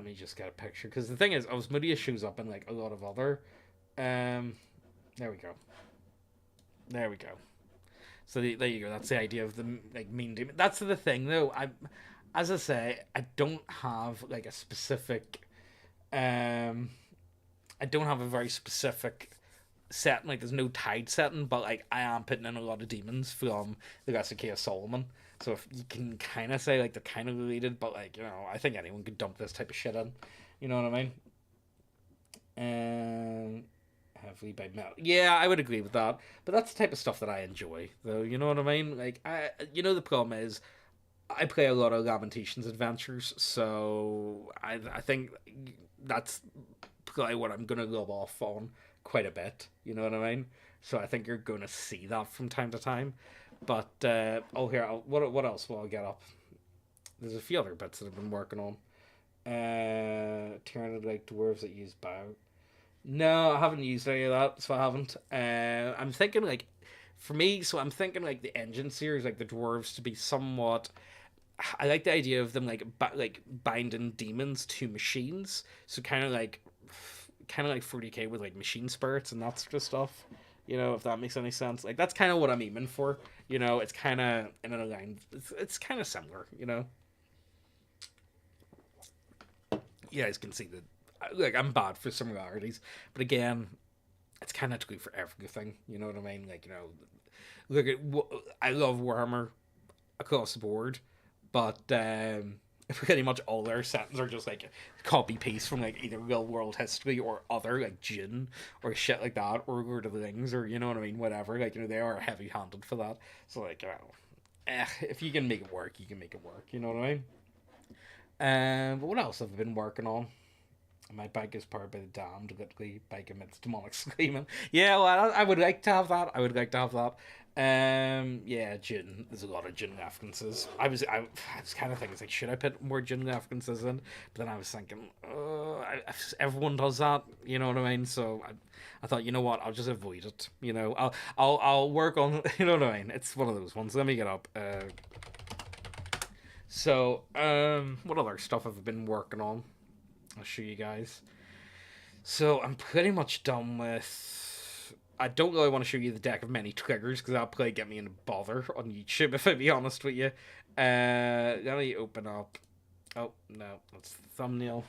me just get a picture, because the thing is, Osmodius shows up in like a lot of other. There we go. There we go. So there you go. That's the idea of the like mean demon. That's the thing, though. As I say, I don't have like a specific. I don't have a very specific setting. Like, there's no tide setting, but like I am putting in a lot of demons from the Lesser Key of Solomon. So if you can kind of say like they're kind of related, but like, you know, I think anyone could dump this type of shit in. You know what I mean? Heavily by metal. Yeah, I would agree with that. But that's the type of stuff that I enjoy, though. You know what I mean? Like, the problem is, I play a lot of Lamentations adventures, so I think that's probably what I'm gonna rub off on quite a bit. You know what I mean? So I think you're gonna see that from time to time. But what else will I get up? There's a few other bits that I've been working on. Tyranid like dwarves that use bow. No, I haven't used any of that, so I haven't. I'm thinking like, for me, so I'm thinking like the engine series, like the dwarves, to be somewhat. I like the idea of them like binding demons to machines, so kind of like 40k with like machine spirits and that sort of stuff. You know, if that makes any sense. Like, that's kind of what I'm aiming for. You know, it's kind of in a line. It's kind of similar. You know. You guys can see that. Like, I'm bad for similarities, but again, it's kind of true for everything. You know what I mean? Like, you know, look at I love Warhammer across the board, but pretty much all their settings are just like copy paste from like either real world history or other, like Dune or shit like that, or Lord of the Rings, or you know what I mean, whatever. Like, you know, they are heavy handed for that. So like, you know, if you can make it work, you can make it work. You know what I mean? But what else have I been working on? My bike is powered by the damned, literally bike emits demonic screaming. Yeah, well, I would like to have that. I would like to have that. Yeah, Jin. There's a lot of Jin references. I was kind of thinking, like, should I put more Jin references in? But then I was thinking, everyone does that. You know what I mean? So I thought, you know what? I'll just avoid it. You know, I'll work on. You know what I mean? It's one of those ones. Let me get up. What other stuff have I been working on? I'll show you guys. So I'm pretty much done with. I don't really want to show you the deck of many triggers because that'll probably get me in bother on YouTube if I be honest with you. Let me open up. Oh no, that's the thumbnail.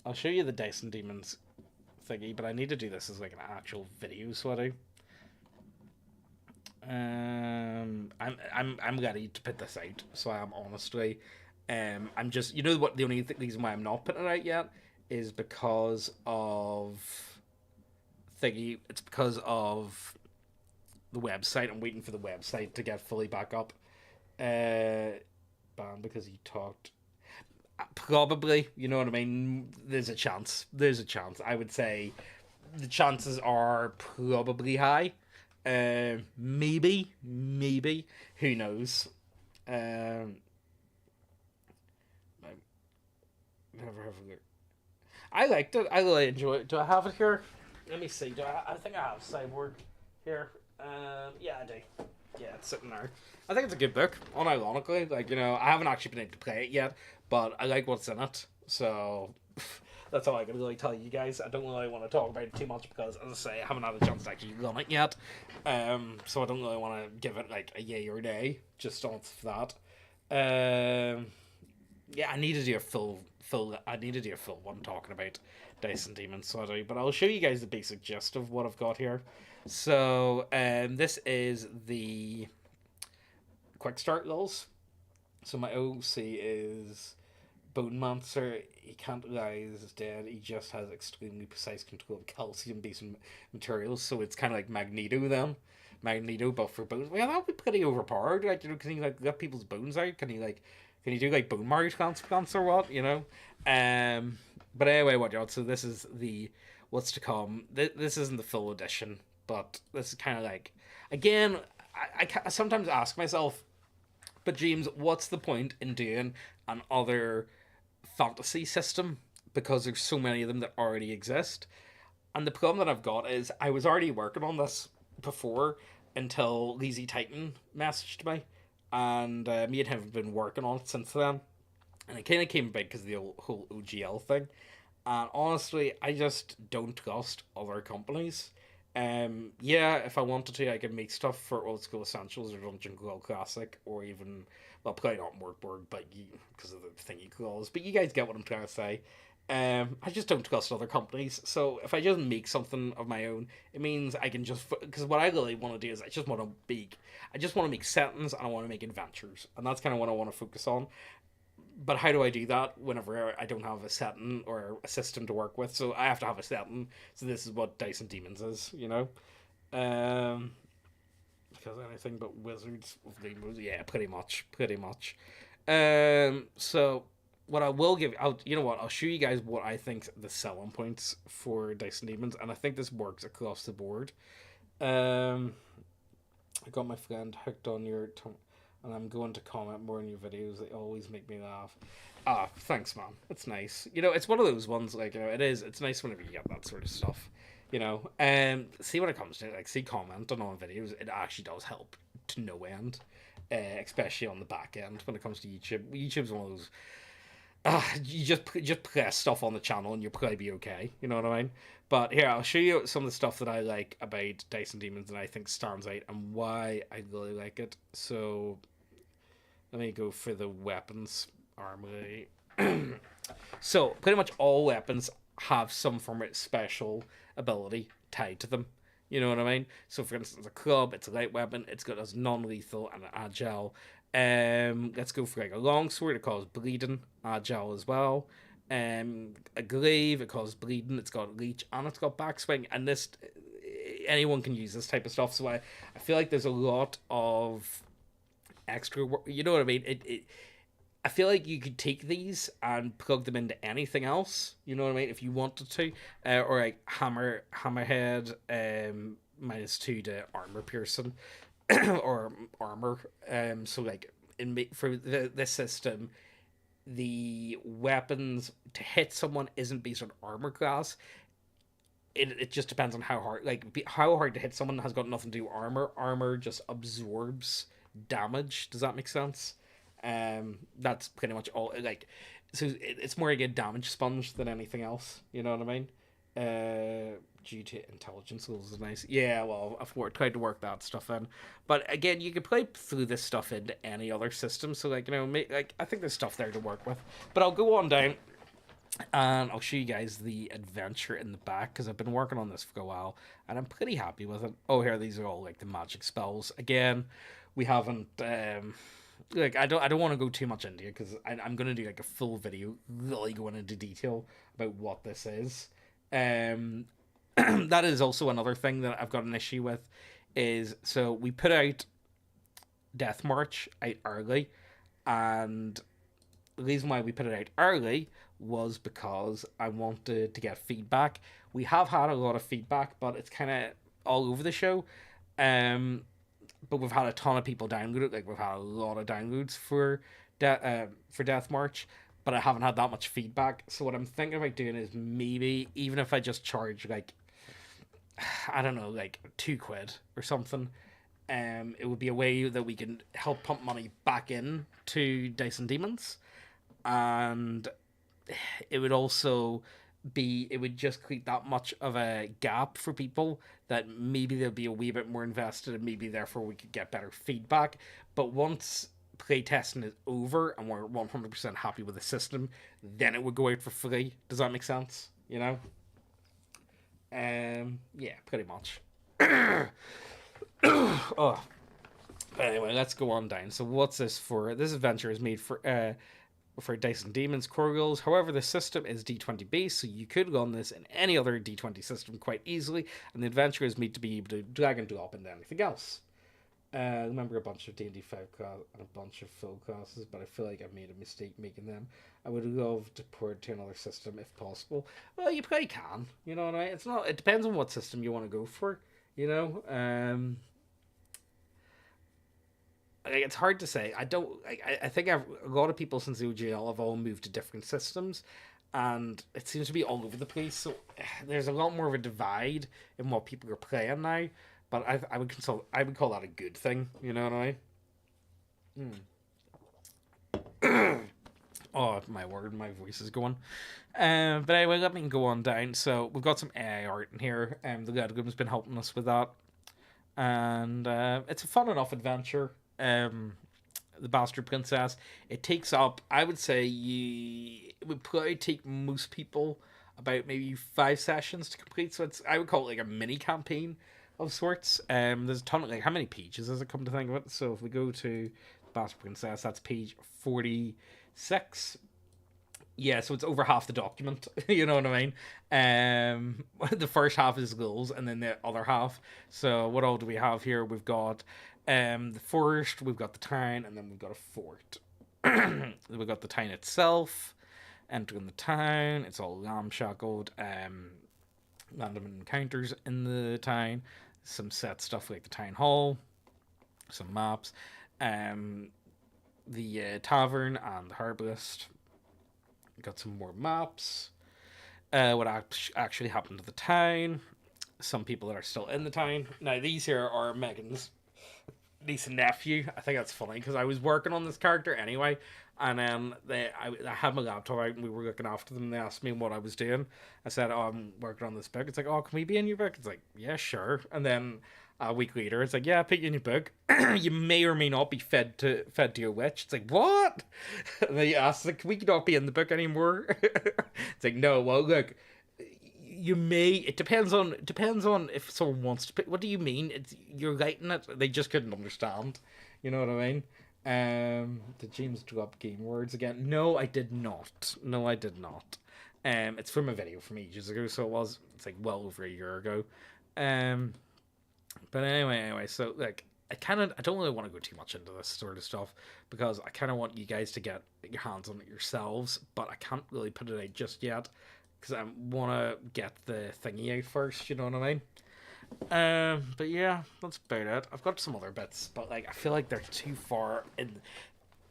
I'll show you the Dyson Demons thingy, but I need to do this as like an actual video, so I do. I'm ready to put this out, so I am honestly. I'm just, you know what, the only reason why I'm not putting it out yet is because of thingy. It's because of the website. I'm waiting for the website to get fully back up. Bam, because he talked. Probably, you know what I mean. There's a chance. There's a chance. I would say the chances are probably high. Maybe. Who knows? Never have a look. I liked it. I really enjoyed it. Do I have it here? Let me see. I think I have Cyborg here. Yeah, I do. Yeah, it's sitting there. I think it's a good book. Unironically, like, you know, I haven't actually been able to play it yet, but I like what's in it. So that's all I can really tell you guys. I don't really want to talk about it too much because, as I say, I haven't had a chance to actually run it yet. So I don't really want to give it like a yay or nay just off that. Yeah, I need to do a full. I need to do a full one talking about Dyson Demons, so I do. But I'll show you guys the basic gist of what I've got here. So, this is the quick start lulls. So my OC is Bone Monster. He can't rise is dead. He just has extremely precise control of calcium-based materials. So it's kind of like Magneto then. Magneto, but for bones. Well, that would be pretty overpowered. Like, can he like get people's bones out? Can he do like bone marrow transplants or what? But anyway, what y'all? So this is the what's to come. This isn't the full edition, but this is kind of like again. I sometimes ask myself, but James, what's the point in doing an other fantasy system because there's so many of them that already exist? And the problem that I've got is I was already working on this before until Lazy Titan messaged me, and me and him have been working on it since then. And it kind of came about because of the whole OGL thing. And honestly, I just don't trust other companies. Yeah, if I wanted to, I could make stuff for Old School Essentials or Dungeon Crawl Classic, or even, well, probably not Morkborg, but because of the thing you calls. But you guys get what I'm trying to say. I just don't trust other companies. So if I just make something of my own, it means I can just because what I really want to do is I just want to make settings and I want to make adventures, and that's kind of what I want to focus on. But how do I do that whenever I don't have a setting or a system to work with? So I have to have a setting. So this is what Dyson Demons is, Um, because anything but wizards of demons, yeah, pretty much. So what I will give, you know what? I'll show you guys what I think the selling points for Dyson Demons, and I think this works across the board. Um, I got my friend hooked on your, and I'm going to comment more on your videos. They always make me laugh. Ah, thanks, man. It's nice. It's one of those ones like it is. It's nice whenever you get that sort of stuff. See when it comes to it, like see commenting on videos, it actually does help to no end, especially on the back end when it comes to YouTube. YouTube's one of those you just press stuff on the channel and you'll probably be okay. You know what I mean? But here, I'll show you some of the stuff that I like about Dyson Demons and I think stands out and why I really like it. So let me go for the weapons armory. So pretty much all weapons have some form of special ability tied to them. You know what I mean? So for instance, a club, it's a light weapon, it's got as non-lethal and agile. Let's go for like a longsword, it causes bleeding, agile as well. A glaive, it causes bleeding, it's got leech and it's got backswing, and this anyone can use this type of stuff. So I feel like there's a lot of extra work. You know what I mean? I feel like you could take these and plug them into anything else. You know what I mean? If you wanted to, or like hammerhead, -2 to armor piercing, or armor. So like for this system, the weapons to hit someone isn't based on armor class. It just depends on how hard, how hard to hit someone has got nothing to do with armor. Armor just absorbs damage. Does that make sense? That's pretty much all. So it's more like a damage sponge than anything else. You know what I mean? Due to intelligence levels is nice. Yeah, well, I've tried to work that stuff in, but again, you could play through this stuff into any other system. So I think there's stuff there to work with. But I'll go on down and I'll show you guys the adventure in the back because I've been working on this for a while and I'm pretty happy with it. Oh, here these are all like the magic spells. Again, we haven't I don't want to go too much into it because I'm gonna do like a full video really going into detail about what this is. That is also another thing that I've got an issue with is so we put out Death March out early, and the reason why we put it out early was because I wanted to get feedback. We have had a lot of feedback, but it's kind of all over the show. But we've had a ton of people download it. Like we've had a lot of downloads for Death March, but I haven't had that much feedback. So what I'm thinking about doing is maybe even if I just charge like I don't know, like £2 or something, it would be a way that we can help pump money back in to Dyson Demons, and it would also it would just create that much of a gap for people that maybe they'll be a wee bit more invested and maybe therefore we could get better feedback. But once playtesting is over and we're 100% happy with the system, then it would go out for free. Does that make sense? You know? Yeah, pretty much. Oh, but anyway, let's go on down. So, what's this for? This adventure is made for Dice and Demons Core Rules. However, the system is D20 based, so you could run this in any other D20 system quite easily, and the adventure is made to be able to drag and drop into anything else. Remember a bunch of D&D 5 class and a bunch of full classes, but I feel like I've made a mistake making them. I would love to port to another system if possible. Well, you probably can. You know what I mean? It's not. It depends on what system you want to go for. You know. It's hard to say. I don't. I think a lot of people since the OGL have all moved to different systems, and it seems to be all over the place. So there's a lot more of a divide in what people are playing now. But I would call that a good thing. You know what I mean? Oh my word, my voice is going. But anyway, let me go on down. So we've got some AI art in here. The Ledgum's been helping us with that, and it's a fun enough adventure. The Bastard Princess. It takes up, I would say, it would probably take most people about maybe 5 sessions to complete. So I would call it like a mini campaign of sorts. There's a ton of, like, how many pages does it come to think of it? So if we go to Bastard Princess, that's page 46. Yeah, so it's over half the document. You know what I mean? The first half is goals, and then the other half. So what all do we have here? We've got the forest, we've got the town, and then we've got a fort. We've got the town itself. Entering the town, it's all ramshackled. Random encounters in the town. Some set stuff like the town hall. Some maps. The tavern and the herbalist. Got some more maps. What actually happened to the town. Some people that are still in the town. Now, these here are Megan's niece and nephew. I think that's funny because I was working on this character anyway, and then I had my laptop out and we were looking after them. And they asked me what I was doing. I said, "Oh, I'm working on this book." It's like, "Oh, can we be in your book?" It's like, "Yeah, sure." And then a week later, it's like, "Yeah, put you in your book." You may or may not be fed to your witch. It's like, what? And they asked, like, "Can we not be in the book anymore?" It's like, no. Well, look. You may. It depends on if someone wants to pick. What do you mean? You're writing it. They just couldn't understand. You know what I mean? Did James drop game words again? No, I did not. No, I did not. It's from a video from ages ago, so it's like well over a year ago. But anyway. So like, I don't really want to go too much into this sort of stuff because I kind of want you guys to get your hands on it yourselves, but I can't really put it out just yet. Because I want to get the thingy out first, you know what I mean? But yeah, that's about it. I've got some other bits, but like I feel like they're too far in.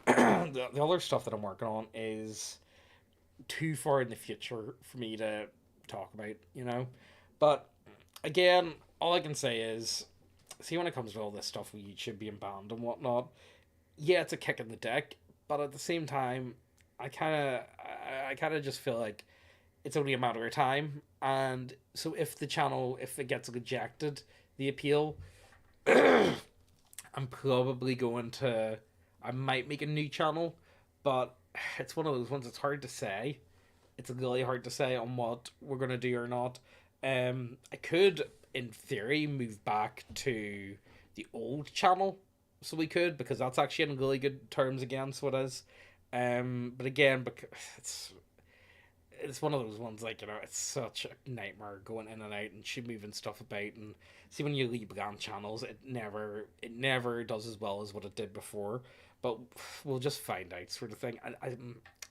The other stuff that I'm working on is too far in the future for me to talk about, you know? But again, all I can say is, see, when it comes to all this stuff with YouTube being banned and whatnot, yeah, it's a kick in the dick, but at the same time, I kind of just feel like it's only a matter of time. And so if it gets rejected, the appeal, I might make a new channel, but it's one of those ones. It's hard to say. It's really hard to say on what we're gonna do or not. I could, in theory, move back to the old channel, so we could, because that's actually in really good terms again. So it is. But again, because it's one of those ones, like, you know, it's such a nightmare going in and out and she moving stuff about. And see, when you rebrand channels, it never does as well as what it did before. But we'll just find out, sort of thing.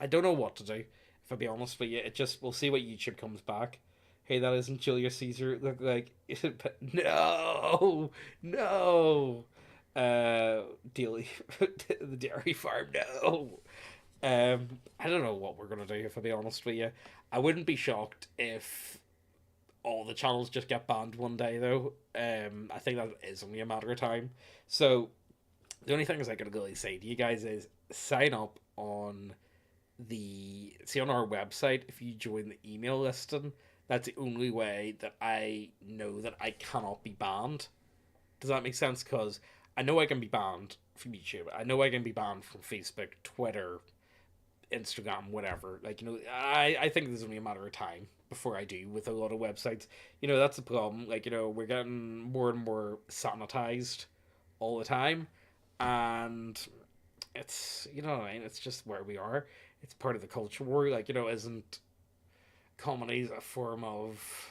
I don't know what to do, if I'll be honest with you. We'll see what YouTube comes back. Hey, that isn't Julius Caesar. Look like no. Daily the dairy farm. No. I don't know what we're gonna do, if I'll be honest with you. I wouldn't be shocked if all the channels just get banned one day, though. I think that is only a matter of time. So the only things I can really say to you guys is sign up on on our website. If you join the email listing, that's the only way that I know that I cannot be banned. Does that make sense? Because I know I can be banned from YouTube. I know I can be banned from Facebook, Twitter, Instagram, whatever. Like, I think there's only a matter of time before I do with a lot of websites. That's the problem. Like, we're getting more and more sanitized all the time. And it's, what I mean? It's just where we are. It's part of the culture war. Like, isn't comedy a form of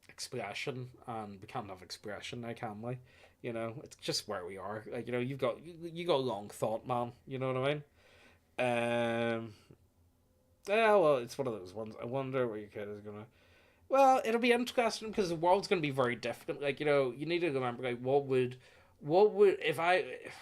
expression? And we can't have expression now, can we? It's just where we are. Like, you got long thought, man. You know what I mean? Yeah, well, it's one of those ones. I wonder where your kid is gonna. Well, it'll be interesting because the world's gonna be very different. Like, you need to remember, like, if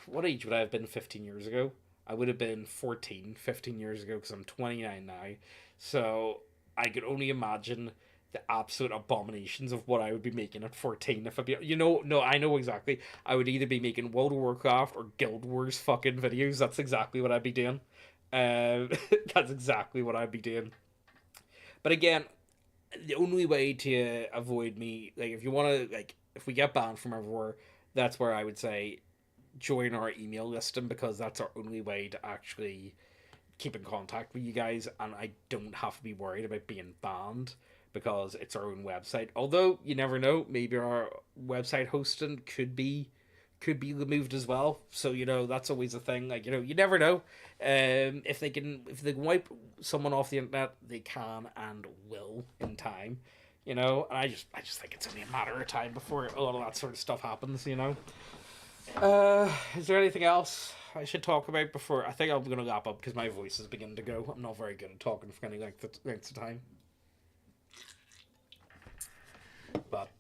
what age would I have been 15 years ago? I would have been 14, 15 years ago because I'm 29 now. So I could only imagine the absolute abominations of what I would be making at 14 if I be, no, I know exactly. I would either be making World of Warcraft or Guild Wars fucking videos. That's exactly what I'd be doing. That's exactly what I'd be doing. But again, the only way to avoid me, like, if you want to, like, if we get banned from everywhere, that's where I would say join our email listing, because that's our only way to actually keep in contact with you guys, and I don't have to be worried about being banned because it's our own website. Although you never know, maybe our website hosting could be removed as well. So that's always a thing. Like, you never know. If they can wipe someone off the internet, they can and will in time. And I just think it's only a matter of time before a lot of that sort of stuff happens. Is there anything else I should talk about before? I think I'm gonna wrap up because my voice is beginning to go. I'm not very good at talking for any length of time. But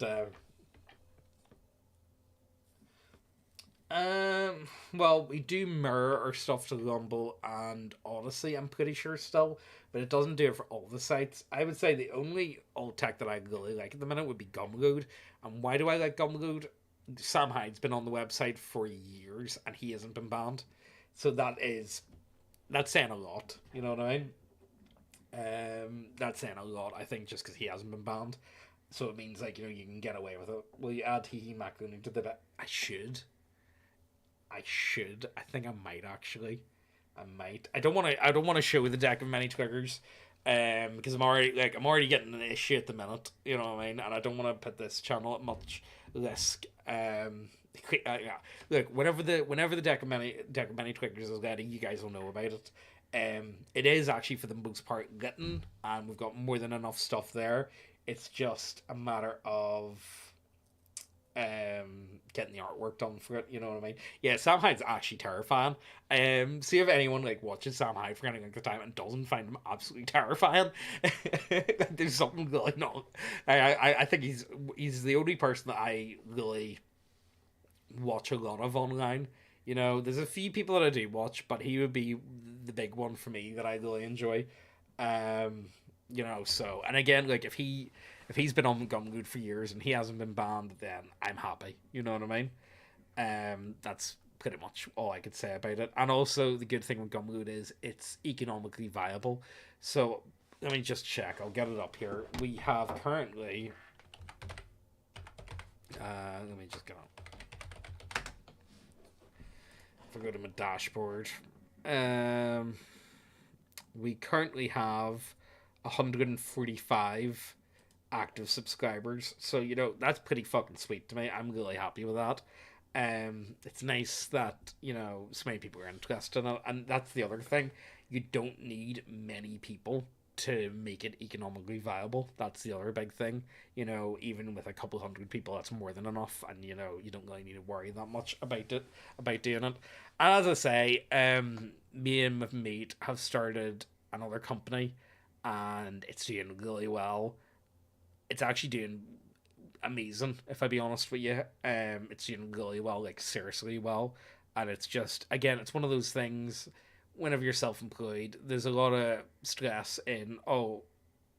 well, we do mirror our stuff to Rumble and Odyssey, I'm pretty sure still, but it doesn't do it for all the sites. I would say the only old tech that I really like at the minute would be Gumroad. And why do I like Gumroad? Sam Hyde's been on the website for years and he hasn't been banned, so that's saying a lot. You know what I mean? That's saying a lot. I think just because he hasn't been banned, so it means, like, you can get away with it. Will you add Hee Macklin into the bit? I should. I think I might actually. I might. I don't want to. I don't want to show the deck of many triggers, because I'm already getting an issue at the minute. You know what I mean? And I don't want to put this channel at much risk. Yeah. Look, whenever the deck of many triggers is ready, you guys will know about it. It is actually for the most part written, and we've got more than enough stuff there. It's just a matter of getting the artwork done for it. You know what I mean? Yeah, Sam Hyde's actually terrifying. See if anyone, like, watches Sam Hyde for any length of time and doesn't find him absolutely terrifying. There's something going on. I think he's the only person that I really watch a lot of online. There's a few people that I do watch, but he would be the big one for me that I really enjoy. So, and again, like, if he's been on Gumroad for years and he hasn't been banned, then I'm happy. You know what I mean? That's pretty much all I could say about it. And also, the good thing with Gumroad is it's economically viable. So let me just check. I'll get it up here. We have currently. Let me just get on. If I go to my dashboard, we currently have 145 active subscribers, so that's pretty fucking sweet to me. I'm really happy with that. It's nice that so many people are interested in it, and that's the other thing. You don't need many people to make it economically viable. That's the other big thing. Even with a couple hundred people, that's more than enough, and you don't really need to worry that much about doing it. And as I say, me and my mate have started another company, and it's doing really well. It's actually doing amazing, if I be honest with you. It's doing really well, like, seriously well. And it's just, again, it's one of those things, whenever you're self-employed, there's a lot of stress in, oh,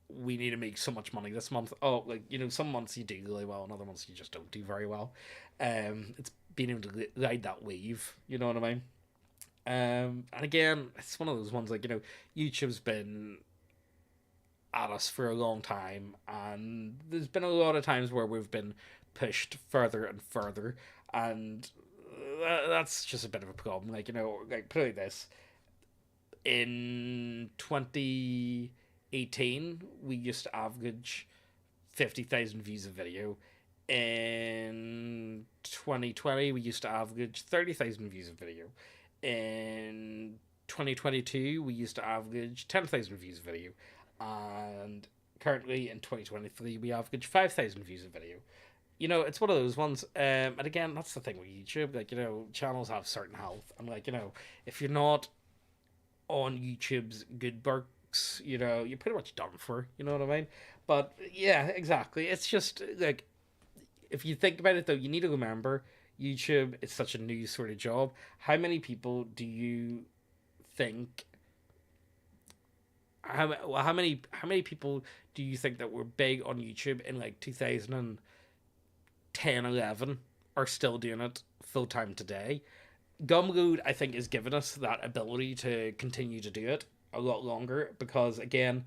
we need to make so much money this month. Oh, like, some months you do really well and other months you just don't do very well. It's being able to ride that wave, you know what I mean? And again, it's one of those ones, like, YouTube's been at us for a long time, and there's been a lot of times where we've been pushed further and further, and that's just a bit of a problem. Like, like put it like this: in 2018, we used to average 50,000 views a video. In 2020, we used to average 30,000 views a video. In 2022, we used to average 10,000 views a video. And currently in 2023, we average 5,000 views a video. It's one of those ones. And again, that's the thing with YouTube. Like, channels have certain health. And, like, if you're not on YouTube's good books, you're pretty much done for. You know what I mean? But yeah, exactly. It's just like, if you think about it though, you need to remember YouTube is such a new sort of job. How many people do you think? How many people do you think that were big on YouTube in like 2010, 11 are still doing it full time today? Gumroad, I think, is giving us that ability to continue to do it a lot longer because, again,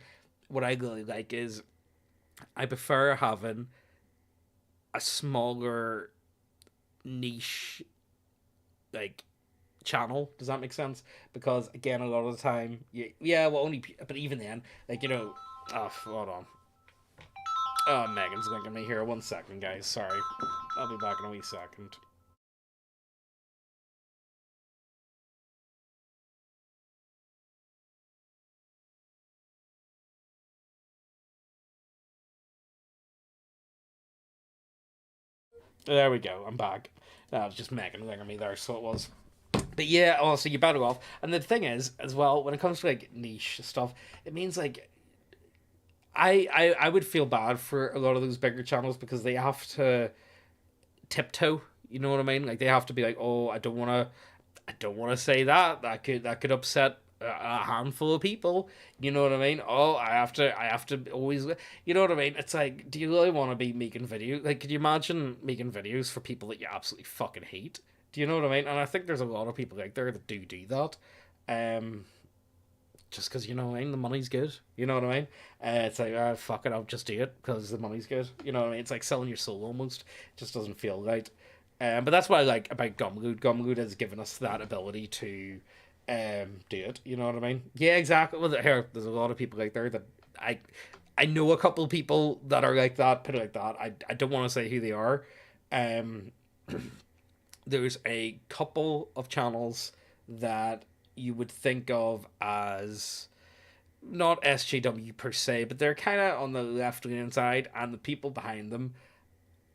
what I really like is I prefer having a smaller niche, like, channel. Does that make sense? Because, again, a lot of the time, but even then, like, hold on. Oh, Megan's linking me here. 1 second, guys. Sorry. I'll be back in a wee second. There we go. I'm back. That was just Megan ringing me there, so it was. But yeah, also you're better off. And the thing is, as well, when it comes to like niche stuff, it means like I would feel bad for a lot of those bigger channels because they have to tiptoe. You know what I mean? Like they have to be like, oh, I don't want to say that. That could upset a handful of people. You know what I mean? Oh, I have to always. You know what I mean? It's like, do you really want to be making videos? Like, could you imagine making videos for people that you absolutely fucking hate? Do you know what I mean? And I think there's a lot of people out there that do that. Um, just because, you know what I mean, the money's good. You know what I mean? It's like, fuck it, I'll just do it because the money's good. You know what I mean? It's like selling your soul almost. It just doesn't feel right. But that's what I like about Gumroad. Gumroad has given us that ability to do it. You know what I mean? Yeah, exactly. Well, here, there's a lot of people out there that I I know a couple of people that are like that. Put it like that. I don't want to say who they are. Um, there's a couple of channels that you would think of as not SJW per se, but they're kind of on the left leaning side, and the people behind them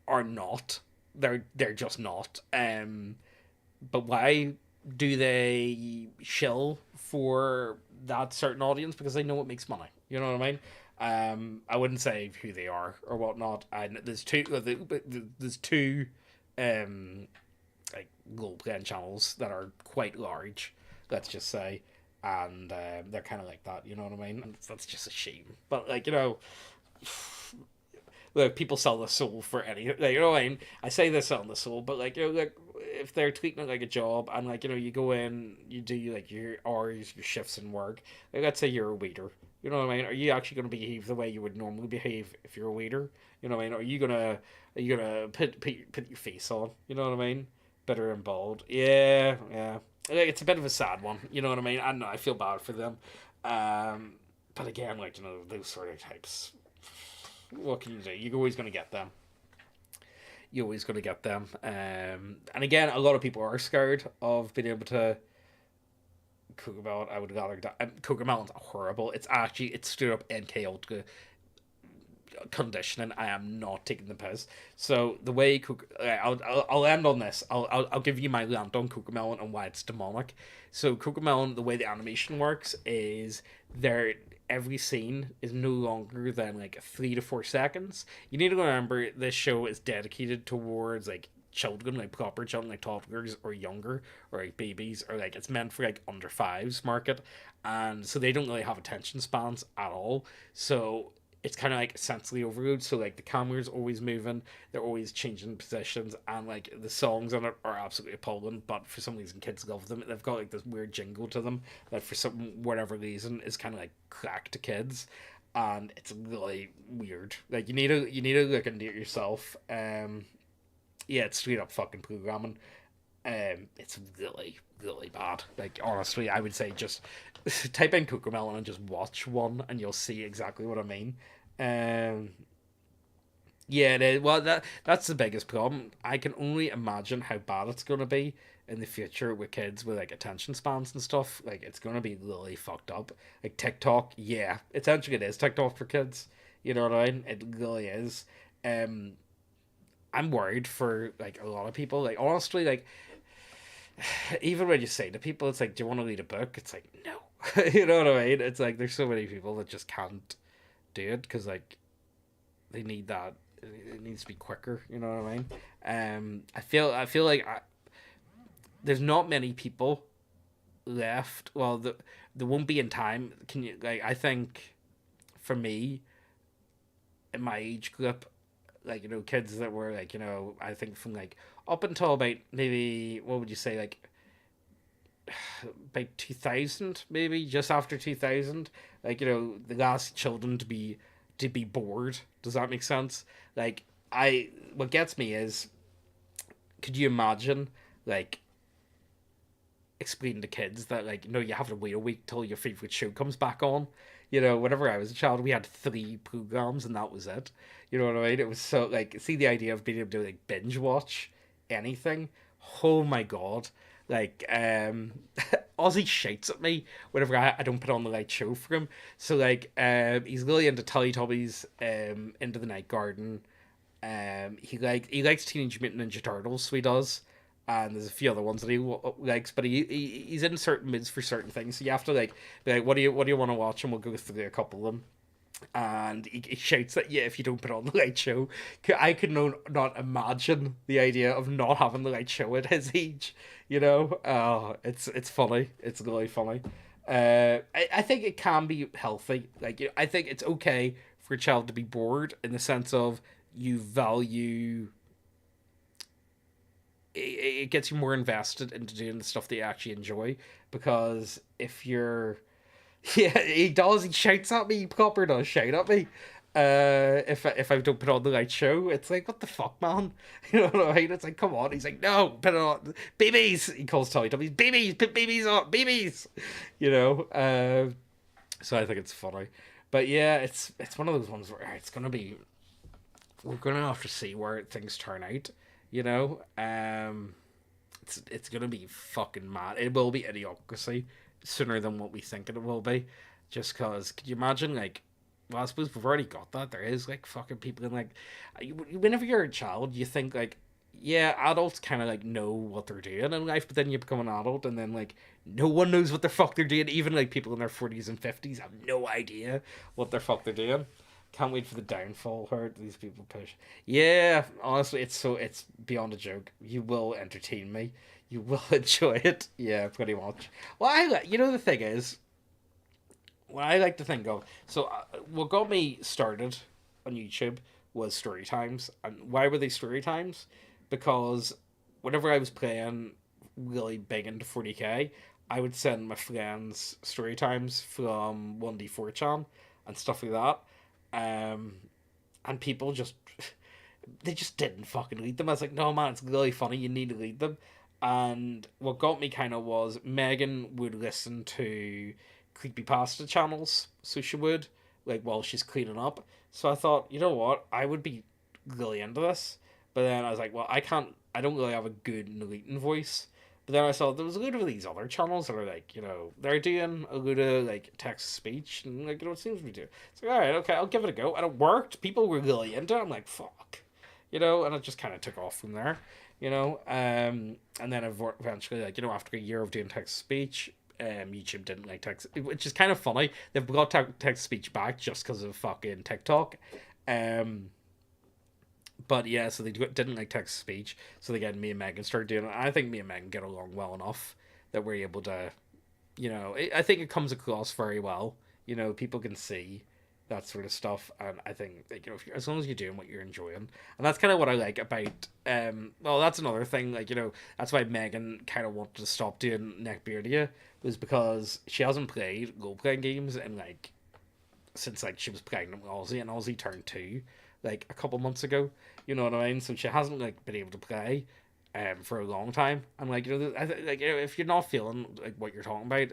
are not. They're just not. But why do they shill for that certain audience? Because they know it makes money. You know what I mean? I wouldn't say who they are or whatnot. And there's two, um, like role playing channels that are quite large. Let's just say, and they're kind of like that. You know what I mean? And that's just a shame. But like look, people sell their soul for any. Like, you know what I mean? I say they're selling the soul, but like like if they're treating it like a job, and like you go in, you do like your hours, your shifts and work. Like let's say you're a waiter. You know what I mean? Are you actually going to behave the way you would normally behave if you're a waiter? You know what I mean? Are you gonna put your face on? You know what I mean? Bitter and bald. Yeah, yeah. Like, it's a bit of a sad one. You know what I mean? I know I feel bad for them. But again, like those sort of types, what can you do? You're always going to get them. You're always going to get them. And again, a lot of people are scared of being able to cook a melon. I would rather die. Cook a melon's horrible. It's straight up NK Ultra conditioning. I am not taking the piss. So the way cook, I'll end on this. I'll give you my rant on Cocomelon and why it's demonic. So Cocomelon, the way the animation works is there. Every scene is no longer than like 3 to 4 seconds. You need to remember this show is dedicated towards like children, like proper children, like toddlers or younger, or like babies, or like it's meant for like under fives market, and so they don't really have attention spans at all. So it's kind of like sensory overload. So like the camera's always moving, they're always changing positions, and like the songs on it are absolutely appalling. But for some reason, kids love them. They've got like this weird jingle to them that for some whatever reason is kind of like crack to kids, and it's really weird. Like you need to look into it yourself. Yeah, it's straight up fucking programming. It's really, really bad. Like, honestly, I would say just type in Cocomelon and just watch one, and you'll see exactly what I mean. Um, yeah, it is. Well, that's the biggest problem. I can only imagine how bad it's gonna be in the future with kids with like attention spans and stuff. Like, it's gonna be really fucked up. Like TikTok, yeah, essentially it is TikTok for kids. You know what I mean? It really is. Um, I'm worried for like a lot of people. Like, honestly, like even when you say to people, it's like, "Do you want to read a book?" It's like, no. You know what I mean? It's like there's so many people that just can't do it because like they need that. It needs to be quicker. You know what I mean? I feel like there's not many people left. Well, there won't be in time. Can you like? I think for me, in my age group, like kids that were like I think from like up until about maybe what would you say like about 2000 maybe just after 2000 like the last children to be bored. Does that make sense? Like I what gets me is could you imagine like explaining to kids that like no you have to wait a week till your favorite show comes back on. Whenever I was a child we had three programs and that was it. You know what I mean? It was so like see the idea of being able to like binge watch anything. Oh my god. Like Ozzy shouts at me whenever I don't put on the right show for him. So like he's really into Teletubbies, into the Night Garden. He likes Teenage Mutant Ninja Turtles, so he does. And there's a few other ones that he likes, but he's in certain moods for certain things. So you have to like be like, what do you want to watch, and we'll go through a couple of them. And he shouts at you if you don't put on the right show. I could not imagine the idea of not having the right show at his age. It's funny. It's really funny. I think it can be healthy. Like I think it's okay for a child to be bored in the sense of you value it gets you more invested into doing the stuff that you actually enjoy. Because if you're, yeah, he does. He shouts at me. He proper does shout at me. If I don't put on the right show, it's like what the fuck, man. You know what I mean? It's like come on. He's like no, put it on. Babies. He calls Teletubbies babies. Put babies on babies. You know. So I think it's funny, but yeah, it's one of those ones where it's gonna be. We're gonna have to see where things turn out. You know, it's gonna be fucking mad. It will be idiocracy sooner than what we think it will be. Just cause, could you imagine like? Well, I suppose we've already got that. There is like fucking people in like, whenever you're a child, you think like, yeah, adults kind of like know what they're doing in life, but then you become an adult, and then like no one knows what the fuck they're doing. Even like people in their 40s and 50s have no idea what the fuck they're doing. Can't wait for the downfall. Heard these people push. Yeah, honestly, it's beyond a joke. You will entertain me. You will enjoy it. Yeah, pretty much. Well, the thing is, what I like to think of. So, what got me started on YouTube was story times. And why were they story times? Because whenever I was playing really big into 40k, I would send my friends story times from 1D4chan and stuff like that. Um, and people just they just didn't fucking read them. I was like, no man, it's really funny. You need to read them. And what got me kind of was Megan would listen to creepypasta channels, so she would like while she's cleaning up. So I thought, you know what, I would be really into this. But then I was like, well, I can't. I don't really have a good narrating voice. But then I saw there was a lot of these other channels that are like, they're doing a lot of like text speech and like, it seems to be doing. It's like, all right, okay, I'll give it a go. And it worked. People were really into it. I'm like, fuck. And it just kind of took off from there, and then eventually, like, after a year of doing text speech, YouTube didn't like text, which is kind of funny. They've got text speech back just because of fucking TikTok. But yeah, so they didn't like text to speech, so they got me and Megan started doing it. I think me and Megan get along well enough that we're able to, I think it comes across very well. People can see that sort of stuff, and I think like, as long as you're doing what you're enjoying, and that's kind of what I like about. Well, that's another thing. Like that's why Megan kind of wanted to stop doing Neckbeardia, was because she hasn't played role playing games in like since like she was pregnant with Ozzy, and Ozzy turned 2 like a couple months ago. You know what I mean? So she hasn't like been able to play, for a long time. I'm like, like, if you're not feeling like what you're talking about,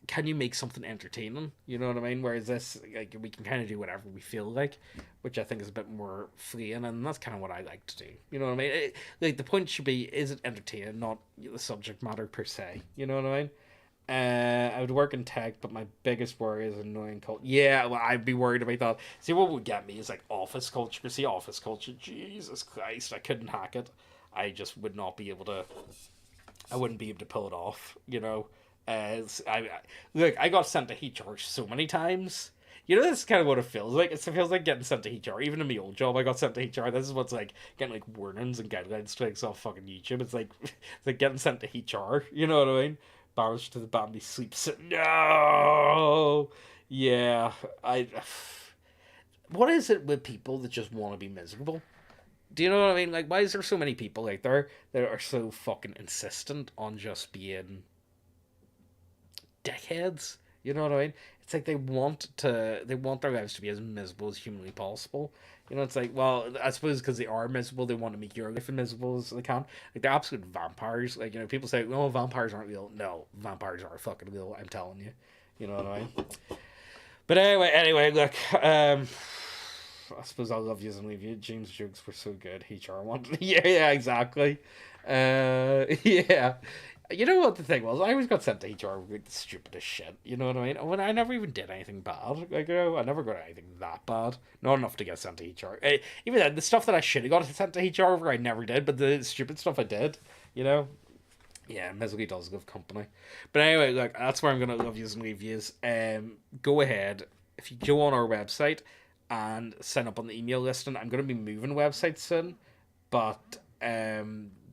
can you make something entertaining? You know what I mean? Whereas this, like, we can kind of do whatever we feel like, which I think is a bit more freeing, and that's kind of what I like to do. You know what I mean? Like, the point should be, is it entertaining, not the subject matter per se. You know what I mean? I would work in tech, but my biggest worry is annoying culture. Yeah, well, I'd be worried about that. See, what would get me is like office culture. See, office culture, Jesus Christ, I couldn't hack it. I just would not be able to. I wouldn't be able to pull it off. You know, look, I got sent to HR so many times. You know, this is kind of what it feels like. It feels like getting sent to HR. Even in my old job, I got sent to HR. This is what's like getting like warnings and guidelines strikes off fucking YouTube. It's like it's like getting sent to HR. You know what I mean? Banished to the Bambi sleep sit. No, yeah, I. What is it with people that just want to be miserable? Do you know what I mean? Like, why is there so many people out there that are so fucking insistent on just being dickheads? You know what I mean? It's like they want their lives to be as miserable as humanly possible. You know, it's like, well, I suppose because they are miserable, they want to make your life as miserable as they can. Like, they're absolute vampires. Like, you know, people say, "Oh, vampires aren't real." No, vampires are fucking real. I'm telling you. You know what I mean? But anyway, look. I suppose I'll love you and leave you. James' jokes were so good. HR wanted. Yeah, exactly. Yeah. You know what the thing was? I always got sent to HR with the stupidest shit. You know what I mean? When I never even did anything bad. Like, you know, I never got anything that bad. Not enough to get sent to HR. Even then, the stuff that I should have got sent to HR over, I never did. But the stupid stuff I did, you know? Yeah, misery does love company. But anyway, look, that's where I'm going to love yous and leave yous. Go ahead. If you go on our website and sign up on the email list, and I'm going to be moving websites soon. But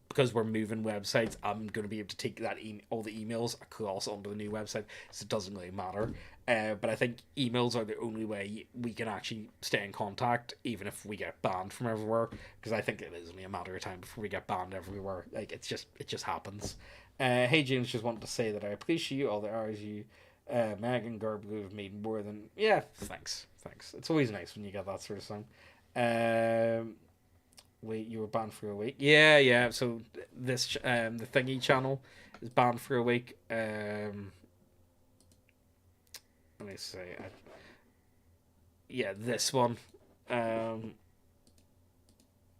because we're moving websites, I'm going to be able to take that all the emails across onto the new website, so it doesn't really matter. But I think emails are the only way we can actually stay in contact, even if we get banned from everywhere. Because I think it is only a matter of time before we get banned everywhere. Like, it just happens. Hey James, just wanted to say that I appreciate all the hours you, Megan Garblue have made more than Thanks. It's always nice when you get that sort of thing. Wait, you were banned for a week? Yeah. So this the thingy channel is banned for a week. Let me see. This one.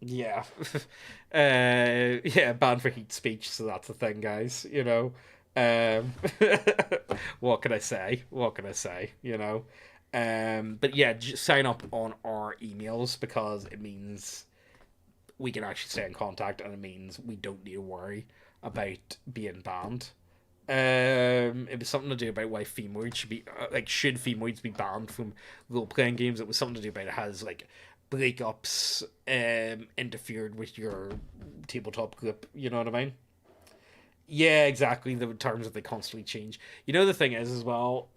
Yeah. Banned for hate speech. So that's the thing, guys. You know. What can I say? You know. But yeah, just sign up on our emails because it means we can actually stay in contact, and it means we don't need to worry about being banned. It was something to do about why femoids should be should femoids be banned from role playing games. It was something to do about it has like breakups interfered with your tabletop group. You know what I mean? Yeah, exactly. The terms that they constantly change. You know, the thing is as well.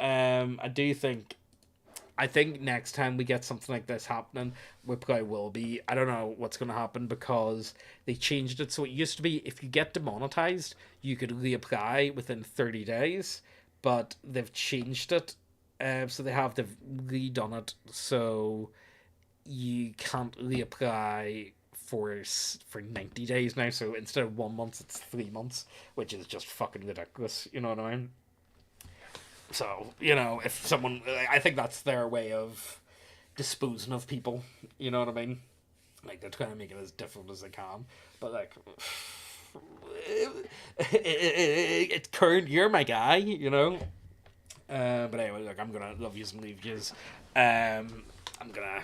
I think next time we get something like this happening, we probably will be. I don't know what's going to happen because they changed it. So it used to be if you get demonetized, you could reapply within 30 days, but they've changed it. They've redone it so you can't reapply for 90 days now. So instead of 1 month, it's 3 months, which is just fucking ridiculous. You know what I mean? So, you know, if someone, I think that's their way of disposing of people, you know what I mean? Like, they're trying to make it as difficult as they can, but, like, it's current, you're my guy, you know? But anyway, look, I'm gonna love yous and leave yous. I'm gonna,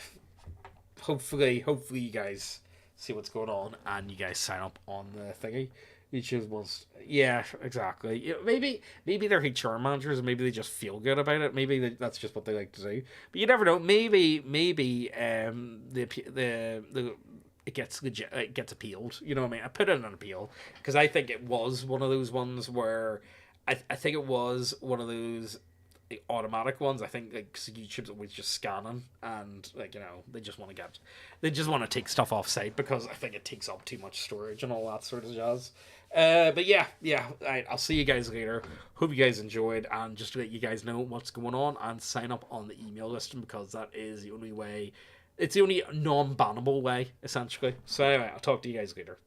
hopefully you guys see what's going on, and you guys sign up on the thingy. YouTube was exactly. Maybe they're HR managers and maybe they just feel good about it. Maybe that's just what they like to do. But you never know. Maybe it gets legit. It gets appealed. You know what I mean? I put it in an appeal because I think it was one of those ones where I think it was one of those automatic ones. I think like YouTube's always just scanning and like, you know, they just want to take stuff off site because I think it takes up too much storage and all that sort of jazz. But yeah, right, I'll see you guys later. Hope you guys enjoyed, and just to let you guys know what's going on and sign up on the email list because that is the only way. It's the only non-bannable way essentially. So anyway, I'll talk to you guys later.